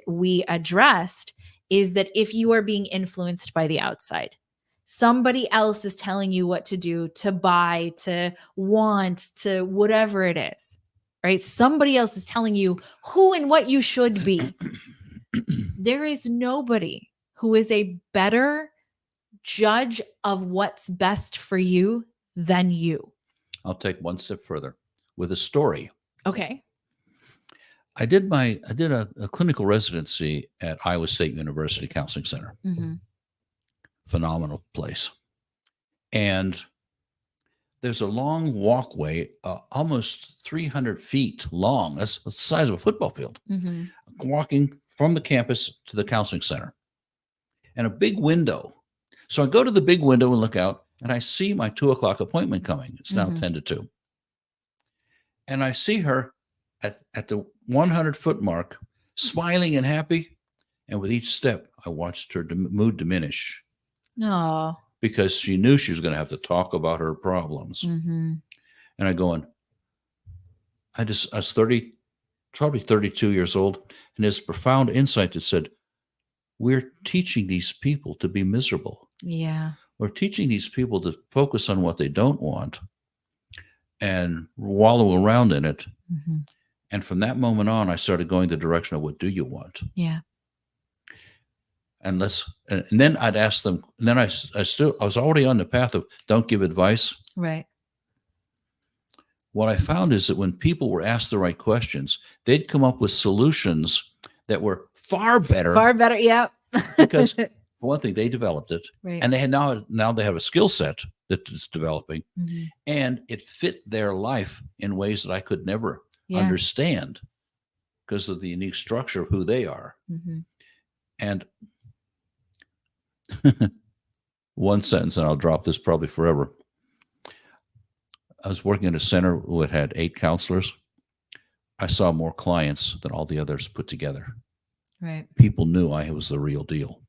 we addressed, is that if you are being influenced by the outside, somebody else is telling you what to do, to buy, to want, to whatever it is. Right? Somebody else is telling you who and what you should be. There is nobody who is a better judge of what's best for you than you. I'll take one step further with a story. Okay. I did a clinical residency at Iowa State University Counseling Center. Phenomenal place. And there's a long walkway, almost 300 feet long. That's the size of a football field, Mhm. walking from the campus to the counseling center, and a big window. So I go to the big window and look out, and I see my 2 o'clock appointment coming. It's now Mhm. 10 to 2. And I see her at the 100-foot mark, smiling and happy. And with each step, I watched her mood diminish Aw. because she knew she was going to have to talk about her problems. Mhm. And I go, I was 30, probably 32 years old, and this profound insight that said, we're teaching these people to be miserable. Yeah. We're teaching these people to focus on what they don't want and wallow around in it. Mhm. And from that moment on, I started going the direction of, what do you want? Yeah. And then I'd ask them, and then I was already on the path of don't give advice. Right. What I found is that when people were asked the right questions, they'd come up with solutions that were far better. Far better. Yep. Because for one thing, they developed it, Right. and they had now they have a skill set that is developing, Mhm. and it fit their life in ways that I could never Yeah. understand because of the unique structure of who they are. Mhm. And one sentence, and I'll drop this probably forever. I was working at a center who had 8 counselors. I saw more clients than all the others put together. Right. People knew I was the real deal.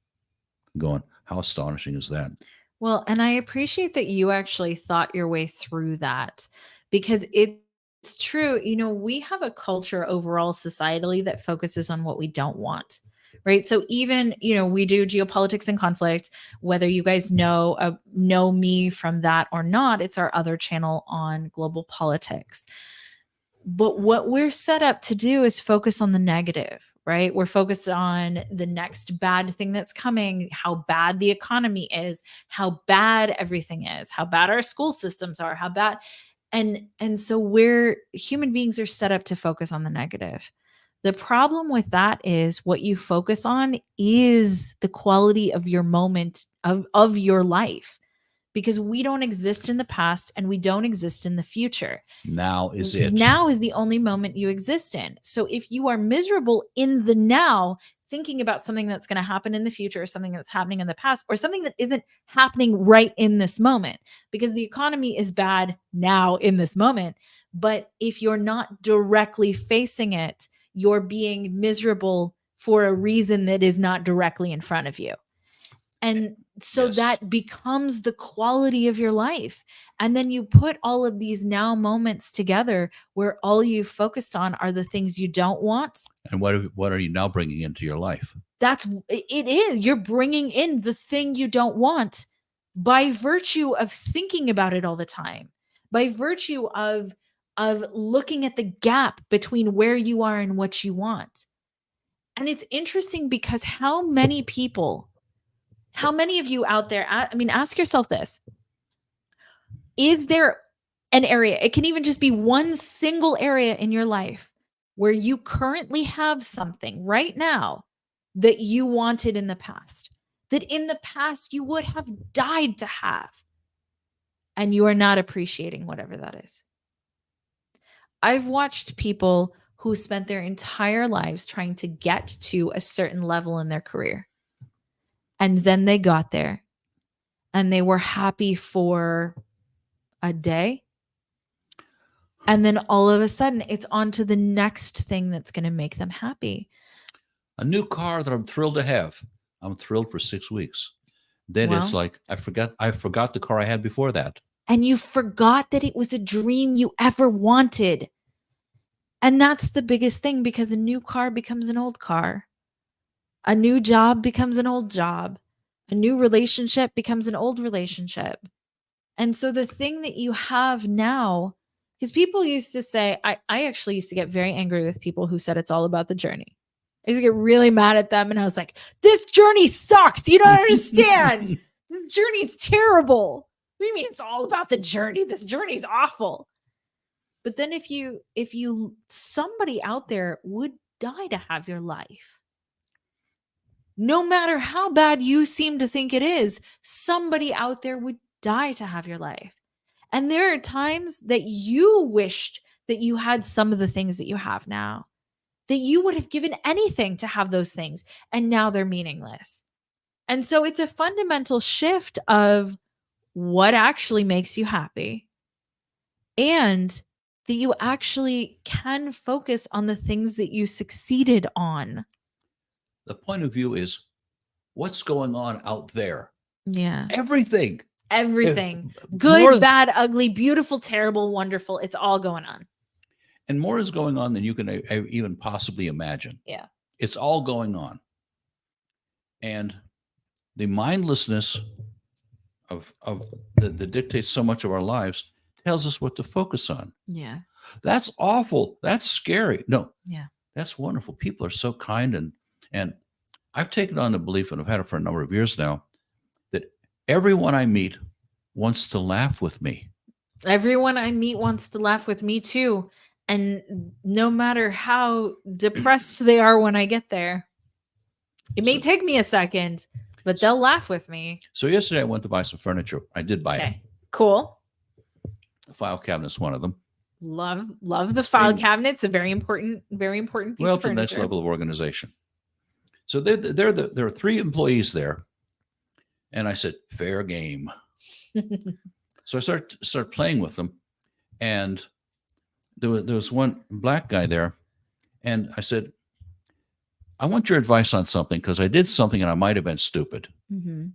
Going, how astonishing is that? Well, and I appreciate that you actually thought your way through that because it's true. We have a culture overall societally that focuses on what we don't want. Right. So even, we do geopolitics and conflict, whether you guys know me from that or not, it's our other channel on global politics. But what we're set up to do is focus on the negative, right? We're focused on the next bad thing that's coming, how bad the economy is, how bad everything is, how bad our school systems are, how bad and so we're human beings are set up to focus on the negative. The problem with that is what you focus on is the quality of your moment of your life because we don't exist in the past and we don't exist in the future. Now is it. Now is the only moment you exist in. So if you are miserable in the now, thinking about something that's going to happen in the future or something that's happening in the past or something that isn't happening right in this moment, because the economy is bad now in this moment. But if you're not directly facing it, you're being miserable for a reason that is not directly in front of you. And so Yes. that becomes the quality of your life. And then you put all of these now moments together where all you focused on are the things you don't want. And what are you now bringing into your life? It is. You're bringing in the thing you don't want by virtue of thinking about it all the time, by virtue of looking at the gap between where you are and what you want. And it's interesting because how many of you out there, ask yourself this. Is there an area, it can even just be one single area in your life where you currently have something right now that you wanted in the past, that in the past you would have died to have, and you are not appreciating whatever that is? I've watched people who spent their entire lives trying to get to a certain level in their career. And then they got there and they were happy for a day. And then all of a sudden, it's on to the next thing that's going to make them happy. A new car that I'm thrilled to have. I'm thrilled for 6 weeks. Then it's Well, like I forgot the car I had before that. and you forgot that it was a dream you ever wanted. And that's the biggest thing because a new car becomes an old car. A new job becomes an old job. A new relationship becomes an old relationship. And so the thing that you have now, because people used to say, I actually used to get very angry with people who said it's all about the journey. I used to get really mad at them. And I was like, this journey sucks. You don't understand. This journey's terrible. What do you mean it's all about the journey? This journey's awful. But then if you somebody out there would die to have your life, no matter how bad you seem to think it is, somebody out there would die to have your life. And there are times that you wished that you had some of the things that you have now, that you would have given anything to have those things, and now they're meaningless. And so it's a fundamental shift of what actually makes you happy, and that you actually can focus on the things that you succeeded on. The point of view is what's going on out there. Yeah. Everything. Everything. More, Good, bad, ugly, beautiful, terrible, wonderful. It's all going on. and more is going on than you can even possibly imagine. Yeah. It's all going on. And the mindlessness of that dictates so much of our lives tells us what to focus on. Yeah. That's awful. That's scary. No. Yeah. That's wonderful. People are so kind, and I've taken on the belief, and I've had it for a number of years now, that everyone I meet wants to laugh with me. Everyone I meet wants to laugh with me too. And no matter how depressed they are when I get there, it may take me a second, but they'll laugh with me. So yesterday I went to buy some furniture. I did buy it. Cool. The file cabinet's one of them. Love the file cabinets. A very important piece of furniture. Well, to the next level of organization. So there are 3 employees there, and I said, fair game. So I start playing with them, and there was one black guy there, and I said, I want your advice on something, because I did something and I might have been stupid. Mm-hmm.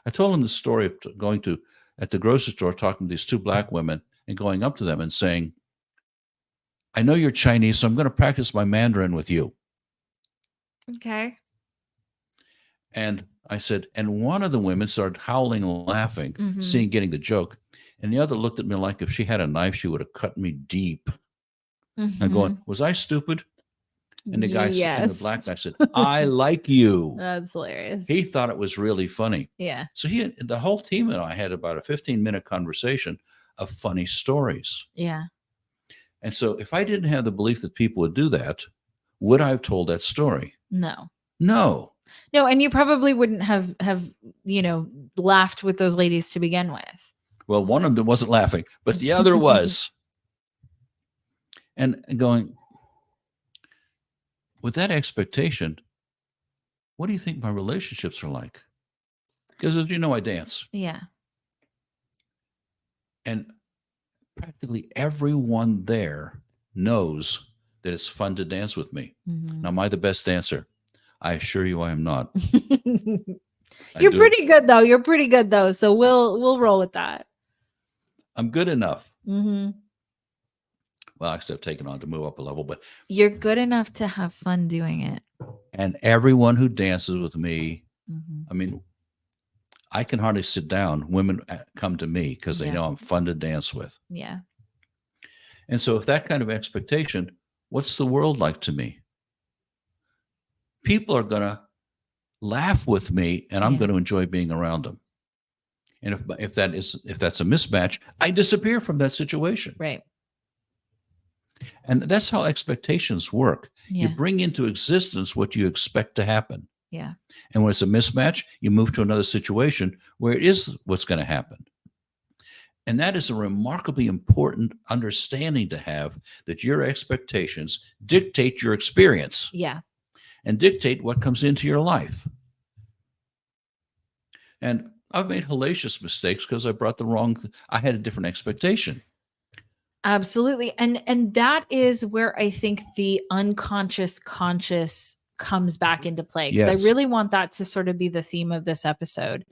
I told him the story of going at the grocery store, talking to these 2 black women and going up to them and saying, I know you're Chinese, so I'm going to practice my Mandarin with you. Okay. And I said, and one of the women started howling and laughing, Mm-hmm. getting the joke. And the other looked at me like if she had a knife, she would have cut me deep. Mm-hmm. I'm going, was I stupid? And the guy, and the black guy said, I like you. That's hilarious. He thought it was really funny. Yeah. So the whole team and I had about a 15-minute conversation of funny stories. Yeah. And so if I didn't have the belief that people would do that, would I have told that story? No. No. No, and you probably wouldn't have laughed with those ladies to begin with. Well, one of them wasn't laughing, but the other was. And going, with that expectation, what do you think my relationships are like? Because as you know, I dance. Yeah. And practically everyone there knows that it's fun to dance with me. Mm-hmm. Now, am I the best dancer? I assure you I am not. You're pretty good though. You're pretty good though. So we'll roll with that. I'm good enough. Mm-hmm. Well, I still have taken on to move up a level, but you're good enough to have fun doing it. And everyone who dances with me, Mm-hmm. I mean, I can hardly sit down. Women come to me because they know I'm fun to dance with. Yeah. And so if that kind of expectation, what's the world like to me? People are going to laugh with me, and I'm going to enjoy being around them. And if that's a mismatch, I disappear from that situation. Right. And that's how expectations work. Yeah. You bring into existence what you expect to happen. Yeah. And when it's a mismatch, you move to another situation where it is what's going to happen. And that is a remarkably important understanding to have, that your expectations dictate your experience. Yeah. And dictate what comes into your life. And I've made hellacious mistakes because I had a different expectation. Absolutely. And that is where I think the unconscious conscious comes back into play. Because I really want that to sort of be the theme of this episode,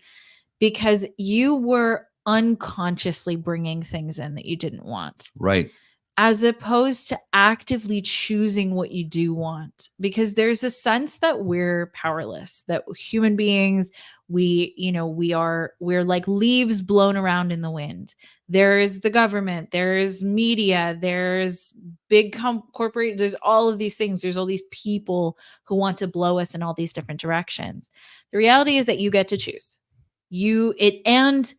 because you were unconsciously bringing things in that you didn't want. Right. As opposed to actively choosing what you do want, because there's a sense that we're powerless, that human beings, we're like leaves blown around in the wind. There's the government, there's media, there's big corporate, there's all of these things. There's all these people who want to blow us in all these different directions. The reality is that you get to choose. And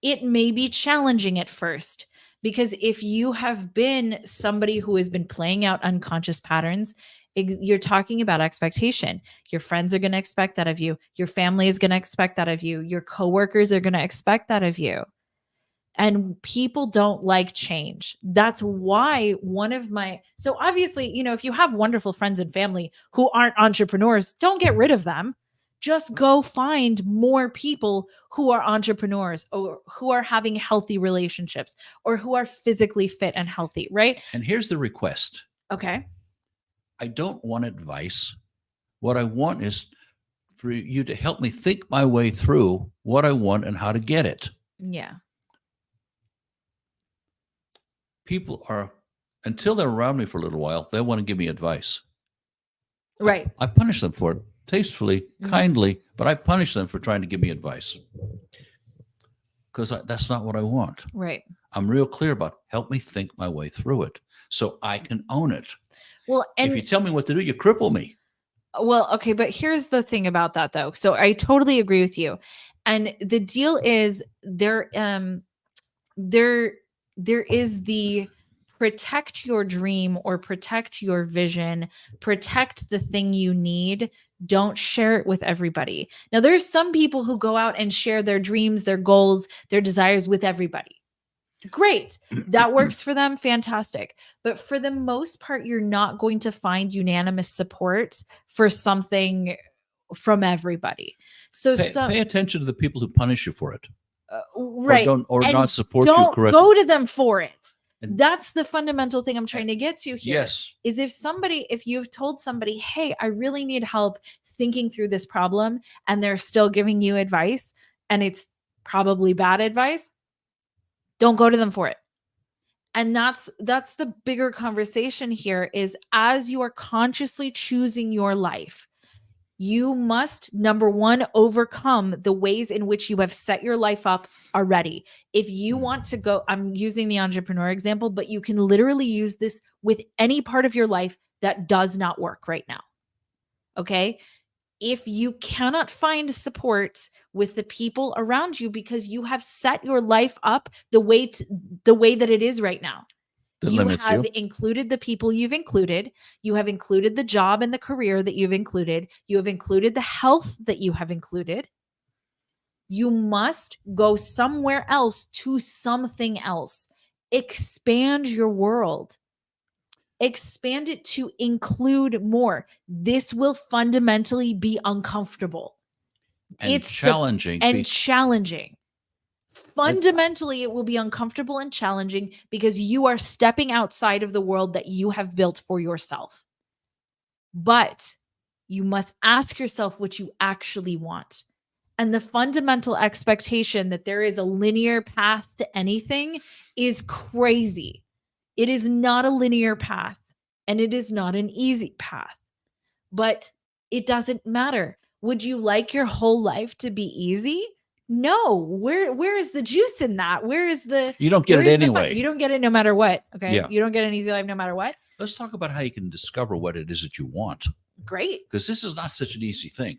it may be challenging at first. Because if you have been somebody who has been playing out unconscious patterns, you're talking about expectation. Your friends are going to expect that of you. Your family is going to expect that of you. Your coworkers are going to expect that of you. And people don't like change. That's why so obviously, if you have wonderful friends and family who aren't entrepreneurs, don't get rid of them. Just go find more people who are entrepreneurs or who are having healthy relationships or who are physically fit and healthy, right? And here's the request. Okay. I don't want advice. What I want is for you to help me think my way through what I want and how to get it. Yeah. People are, until they're around me for a little while, they want to give me advice. Right. I punish them for it, tastefully, kindly, but I punish them for trying to give me advice. Because that's not what I want. Right. I'm real clear about help me think my way through it so I can own it. Well, and if you tell me what to do, you cripple me. Well, okay, but here's the thing about that though. So I totally agree with you. And the deal is there is the protect your dream or protect your vision, protect the thing you need, don't share it with everybody. Now there's some people who go out and share their dreams, their goals, their desires with everybody. Great. That works for them. Fantastic. But for the most part, you're not going to find unanimous support for something from everybody. So pay attention to the people who punish you for it. Right. Or not support you correctly. Don't go to them for it. That's the fundamental thing I'm trying to get to here. Yes. Is if you've told somebody, hey, I really need help thinking through this problem, and they're still giving you advice, and it's probably bad advice, don't go to them for it. And that's the bigger conversation here is as you are consciously choosing your life, you must, number one, overcome the ways in which you have set your life up already. If you want to go, I'm using the entrepreneur example, but you can literally use this with any part of your life that does not work right now. Okay? If you cannot find support with the people around you because you have set your life up the way that it is right now, you have included the people you've included, you have included the job and the career that you've included, you have included the health that you have included, you must go somewhere else to something else. Expand your world. Expand it to include more. This will fundamentally be uncomfortable. And challenging. Challenging. Fundamentally, it will be uncomfortable and challenging because you are stepping outside of the world that you have built for yourself. But you must ask yourself what you actually want. And the fundamental expectation that there is a linear path to anything is crazy. It is not a linear path, and it is not an easy path. But it doesn't matter. Would you like your whole life to be easy? No. Where is the juice in that? Where is the You don't get it anyway. You don't get it no matter what. Okay. Yeah. You don't get an easy life no matter what. Let's talk about how you can discover what it is that you want. Great. Because this is not such an easy thing.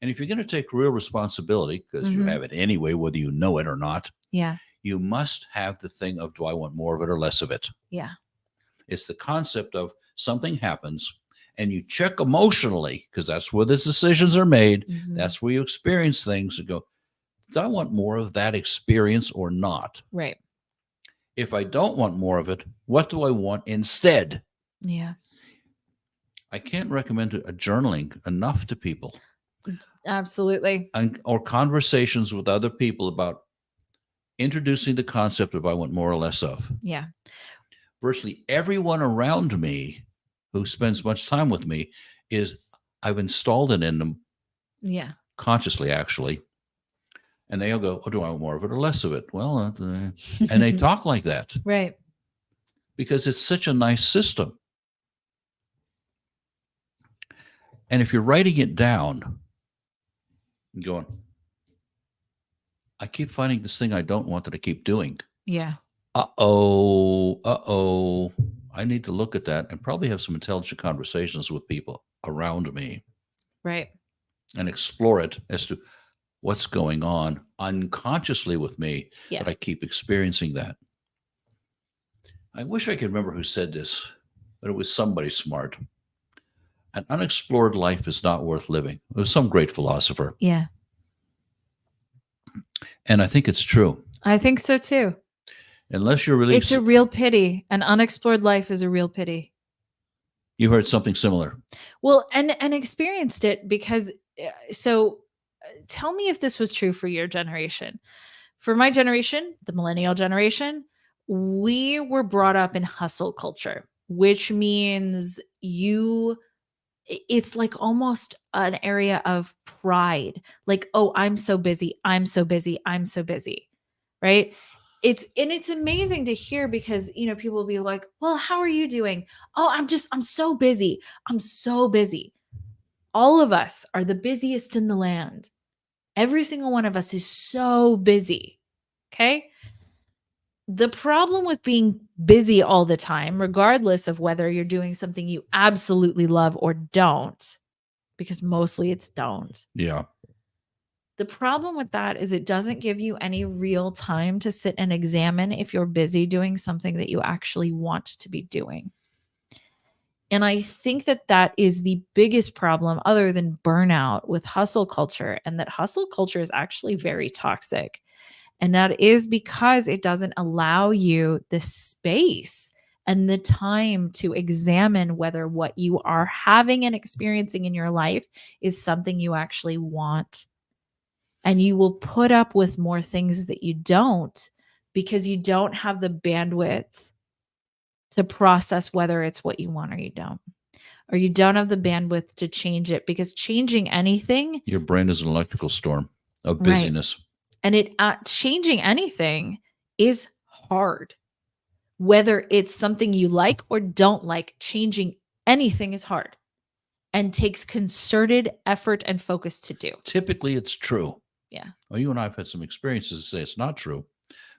And if you're going to take real responsibility, because you have it anyway, whether you know it or not, you must have the thing of, do I want more of it or less of it? Yeah. It's the concept of something happens and you check emotionally, because that's where the decisions are made. That's where you experience things and go, do I want more of that experience or not? Right. If I don't want more of it, what do I want instead? Yeah. I can't recommend a journaling enough to people. Absolutely. Or conversations with other people about introducing the concept of I want more or less of. Yeah. Virtually everyone around me who spends much time with me I've installed it in them. Yeah. Consciously, actually. And they'll go, oh, do I want more of it or less of it? Well, and they talk like that. Right. Because it's such a nice system. And if you're writing it down, going, I keep finding this thing I don't want that I keep doing. Yeah. Uh-oh. I need to look at that and probably have some intelligent conversations with people around me. Right. And explore it as to what's going on unconsciously with me, but I keep experiencing that. I wish I could remember who said this, but it was somebody smart. An unexplored life is not worth living. It was some great philosopher. Yeah. And I think it's true. I think so too. Unless you're really, It's a real pity. An unexplored life is a real pity. you heard something similar. Well, and experienced it because so tell me if this was true for your generation. For my generation, the millennial generation, we were brought up in hustle culture, which means it's like almost an area of pride. Like, oh, I'm so busy. I'm so busy. I'm so busy. Right? It's amazing to hear because, people will be like, "Well, how are you doing?" "Oh, I'm so busy. I'm so busy." All of us are the busiest in the land. Every single one of us is so busy. Okay? The problem with being busy all the time, regardless of whether you're doing something you absolutely love or don't, because mostly it's don't. Yeah. The problem with that is it doesn't give you any real time to sit and examine if you're busy doing something that you actually want to be doing. And I think that that is the biggest problem, other than burnout, with hustle culture, and that hustle culture is actually very toxic. And that is because it doesn't allow you the space and the time to examine whether what you are having and experiencing in your life is something you actually want. And you will put up with more things that you don't because you don't have the bandwidth to process whether it's what you want or you don't. Or you don't have the bandwidth to change it, because changing anything, Your brain is an electrical storm of right? busyness. And changing anything is hard. Whether it's something you like or don't like, changing anything is hard and takes concerted effort and focus to do. Typically, it's true. Yeah. Well, you and I have had some experiences to say it's not true,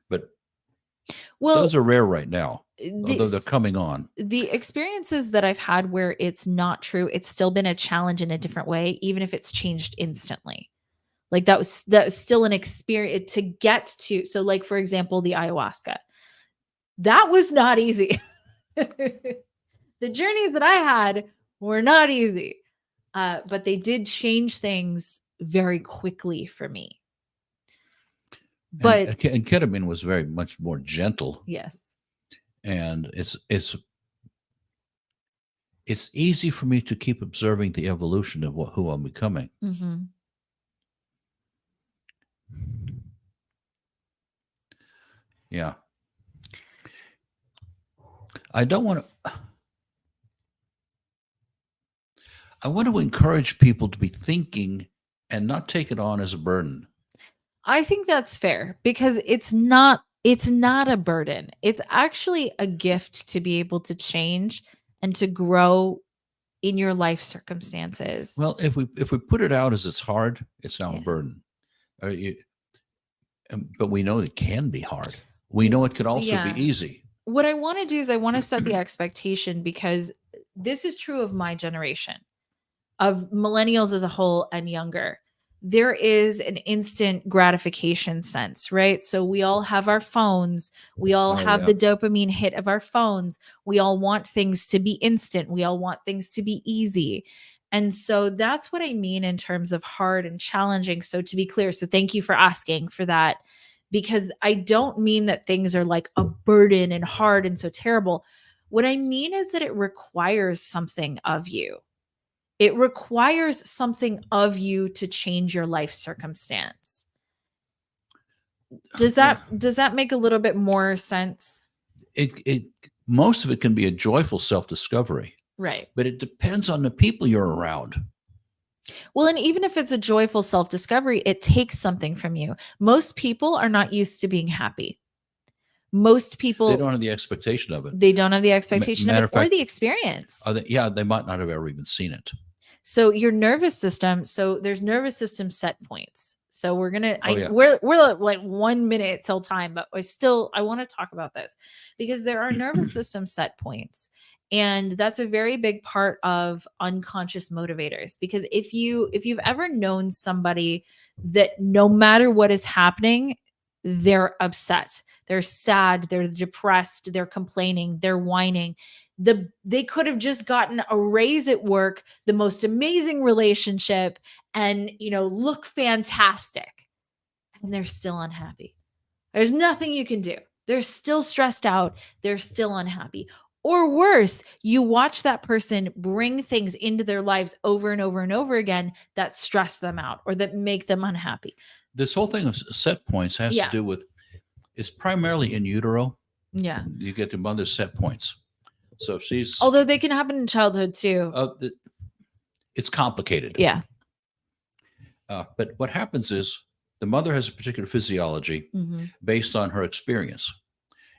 but Well, those are rare right now, although they're this, coming on. the experiences that I've had where it's not true, it's still been a challenge in a different way, even if it's changed instantly. Like that was still an experience to get to. So, like, for example, the ayahuasca. That was not easy. The journeys that I had were not easy. But they did change things very quickly for me. And, But and ketamine was very much more gentle, yes. and it's easy for me to keep observing the evolution of who I'm becoming. Mm-hmm. Yeah. I don't want to. I want to encourage people to be thinking and not take it on as a burden. I think that's fair because it's not a burden. It's actually a gift to be able to change and to grow in your life circumstances. Well, if we put it out as it's hard, it's now a Yeah. burden. But we know it can be hard. We know it could also be Yeah. easy. What I want to do is I want to set the expectation, because this is true of my generation, of millennials as a whole and younger. There is an instant gratification sense, right? So we all have our phones. We all Oh, have yeah. the dopamine hit of our phones. We all want things to be instant. We all want things to be easy. And so that's what I mean in terms of hard and challenging. So, to be clear, so thank you for asking for that, because I don't mean that things are like a burden and hard and so terrible. What I mean is that it requires something of you. It requires something of you to change your life circumstance. Does Well, that make a little bit more sense? it most of it can be a joyful self-discovery, Right. but it depends on the people you're around. Well, and even if it's a joyful self-discovery, it takes something from you. Most people are not used to being happy. Most They people, don't have the expectation of it. they don't have the expectation of Matter it of or fact, the experience. they might not have ever even seen it. So your nervous system, so there's nervous system set points. So we're gonna, Oh, yeah. we're like 1 minute till time, but I want to talk about this because there are nervous system set points, and that's a very big part of unconscious motivators. Because if you've ever known somebody that no matter what is happening, they're upset, they're sad, they're depressed, they're complaining, they're whining. They could have just gotten a raise at work, the most amazing relationship, and look fantastic, and they're still unhappy. There's nothing you can do. They're still stressed out. They're still unhappy. Or worse, you watch that person bring things into their lives over and over and over again that stress them out or that make them unhappy. This whole thing of set points has to Yeah. do with, it's primarily in utero. Yeah. You get the mother's set points. So if she's, Although they can happen in childhood too. it's complicated. Yeah. But what happens is the mother has a particular physiology Mm-hmm. based on her experience.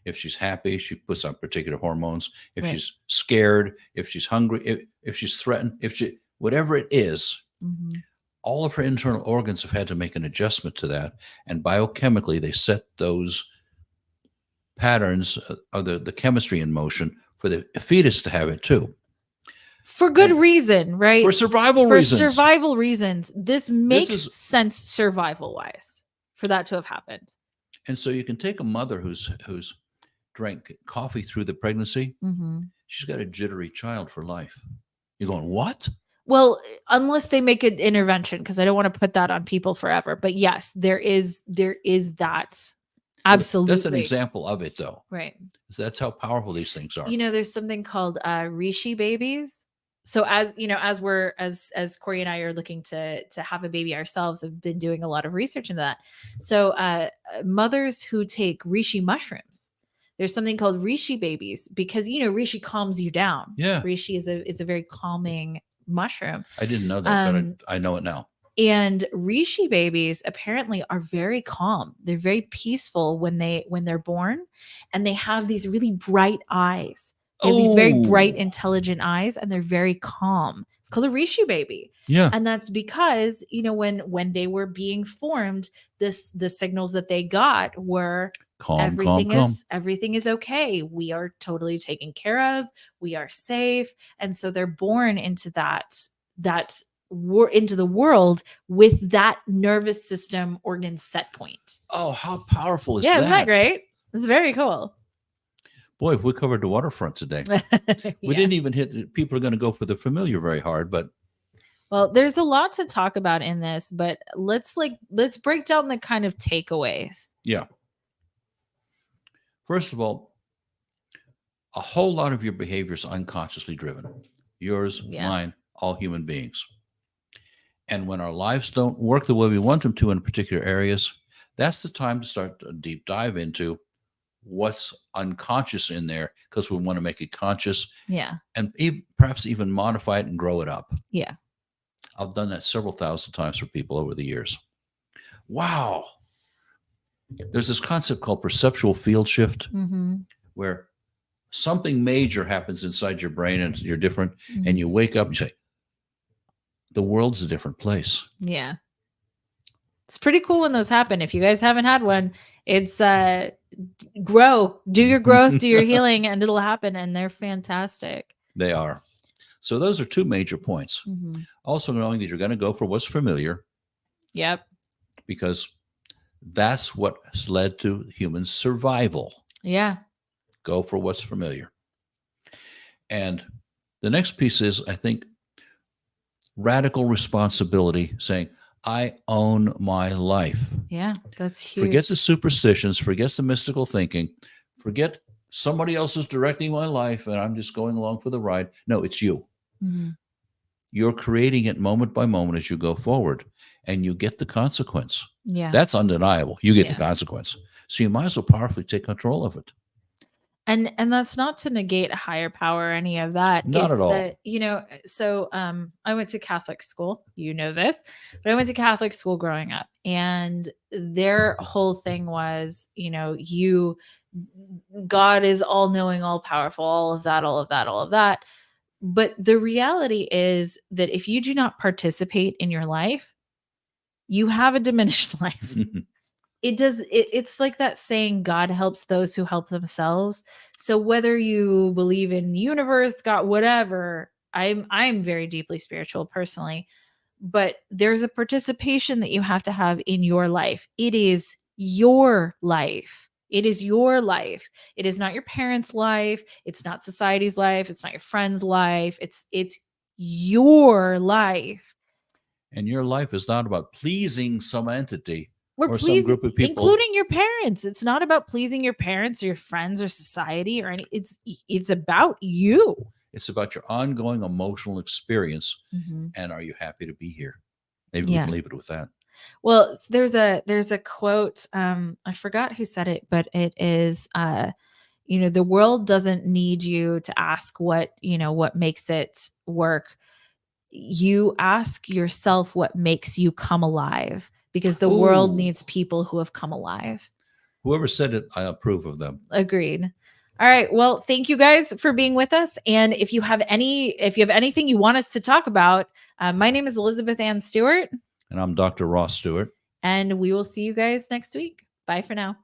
If she's happy, she puts on particular hormones. If Right. she's scared, if she's hungry, if she's threatened, whatever it is, Mm-hmm. all of her internal organs have had to make an adjustment to that. And biochemically, they set those patterns of the chemistry in motion for the fetus to have it too. For good reason, right? For survival For reasons. survival reasons. This makes is- sense survival-wise for that to have happened. And so you can take a mother who's drank coffee through the pregnancy. Mm-hmm. She's got a jittery child for life. You're going, what? Well, unless they make an intervention, because I don't want to put that on people forever. But yes, there is that. Absolutely. That's an example of it, though. Right. So that's how powerful these things are. You know, there's something called Rishi babies. So as you know, as Corey and I are looking to have a baby ourselves, have been doing a lot of research into that. So mothers who take Rishi mushrooms, there's something called Rishi babies, because you know Rishi calms you down. Yeah. Rishi is a very calming mushroom. I didn't know that, but I know it now. And Rishi babies apparently are very calm. They're very peaceful when they're born, and they have these really bright eyes. They have these very bright, intelligent eyes, and they're very calm. It's called a Rishi baby. Yeah. And that's because, you know, when they were being formed, the signals that they got were everything is okay. We are totally taken care of. We are safe. And so they're born into into the world with that nervous system organ set point. Oh, how powerful is that? that? Isn't that great? It's very cool. Boy, we covered the waterfront today. We didn't even hit, people are going to go for the familiar very hard, but. Well, there's a lot to talk about in this, but let's break down the kind of takeaways. Yeah. First of all, a whole lot of your behavior is unconsciously driven. Yours, mine, all human beings. And when our lives don't work the way we want them to in particular areas, that's the time to start a deep dive into what's unconscious in there, because we want to make it conscious. Yeah. And perhaps even modify it and grow it up. Yeah. I've done that several thousand times for people over the years. Wow. There's this concept called perceptual field shift, where something major happens inside your brain and you're different, and you wake up and you say, the world's a different place. Yeah. It's pretty cool when those happen. If you guys haven't had one, it's grow, do your growth, do your healing, and it'll happen. And they're fantastic. They are. So those are two major points. Also knowing that you're going to go for what's familiar. Yep. Because that's what has led to human survival. Yeah. Go for what's familiar. And the next piece is, I think, radical responsibility, saying, I own my life. Yeah, that's huge. Forget the superstitions, forget the mystical thinking, forget somebody else is directing my life and I'm just going along for the ride. No, it's you. You're creating it moment by moment as you go forward, and you get the consequence. Yeah. That's undeniable. You get the consequence. So you might as well powerfully take control of it. And that's not to negate a higher power or any of that. Not at all. That, you know, so I went to Catholic school, you know this, but I went to Catholic school growing up, and their whole thing was, you know, God is all knowing, all powerful, all of that, all of that, all of that. But the reality is that if you do not participate in your life, you have a diminished life. It's like that saying, God helps those who help themselves. So whether you believe in universe, God, whatever, I'm very deeply spiritual personally, but there's a participation that you have to have in your life. It is your life. It is your life. It is not your parents' life. It's not society's life. It's not your friend's life. It's your life. And your life is not about pleasing some entity. We're or some pleasing, group of people. including your parents. It's not about pleasing your parents or your friends or society or any. It's about you. It's about your ongoing emotional experience. Mhm. And are you happy to be here? Maybe we Yeah. can leave it with that. Well, there's a quote. I forgot who said it, but it is, the world doesn't need you to ask what makes it work. You ask yourself what makes you come alive, because the world Ooh, needs people who have come alive. whoever said it, I approve of them. Agreed. All right. Well, thank you guys for being with us. And if you have anything you want us to talk about, my name is Elizabeth Ann Stewart, And I'm Dr. Ross Stewart. and we will see you guys next week. Bye for now.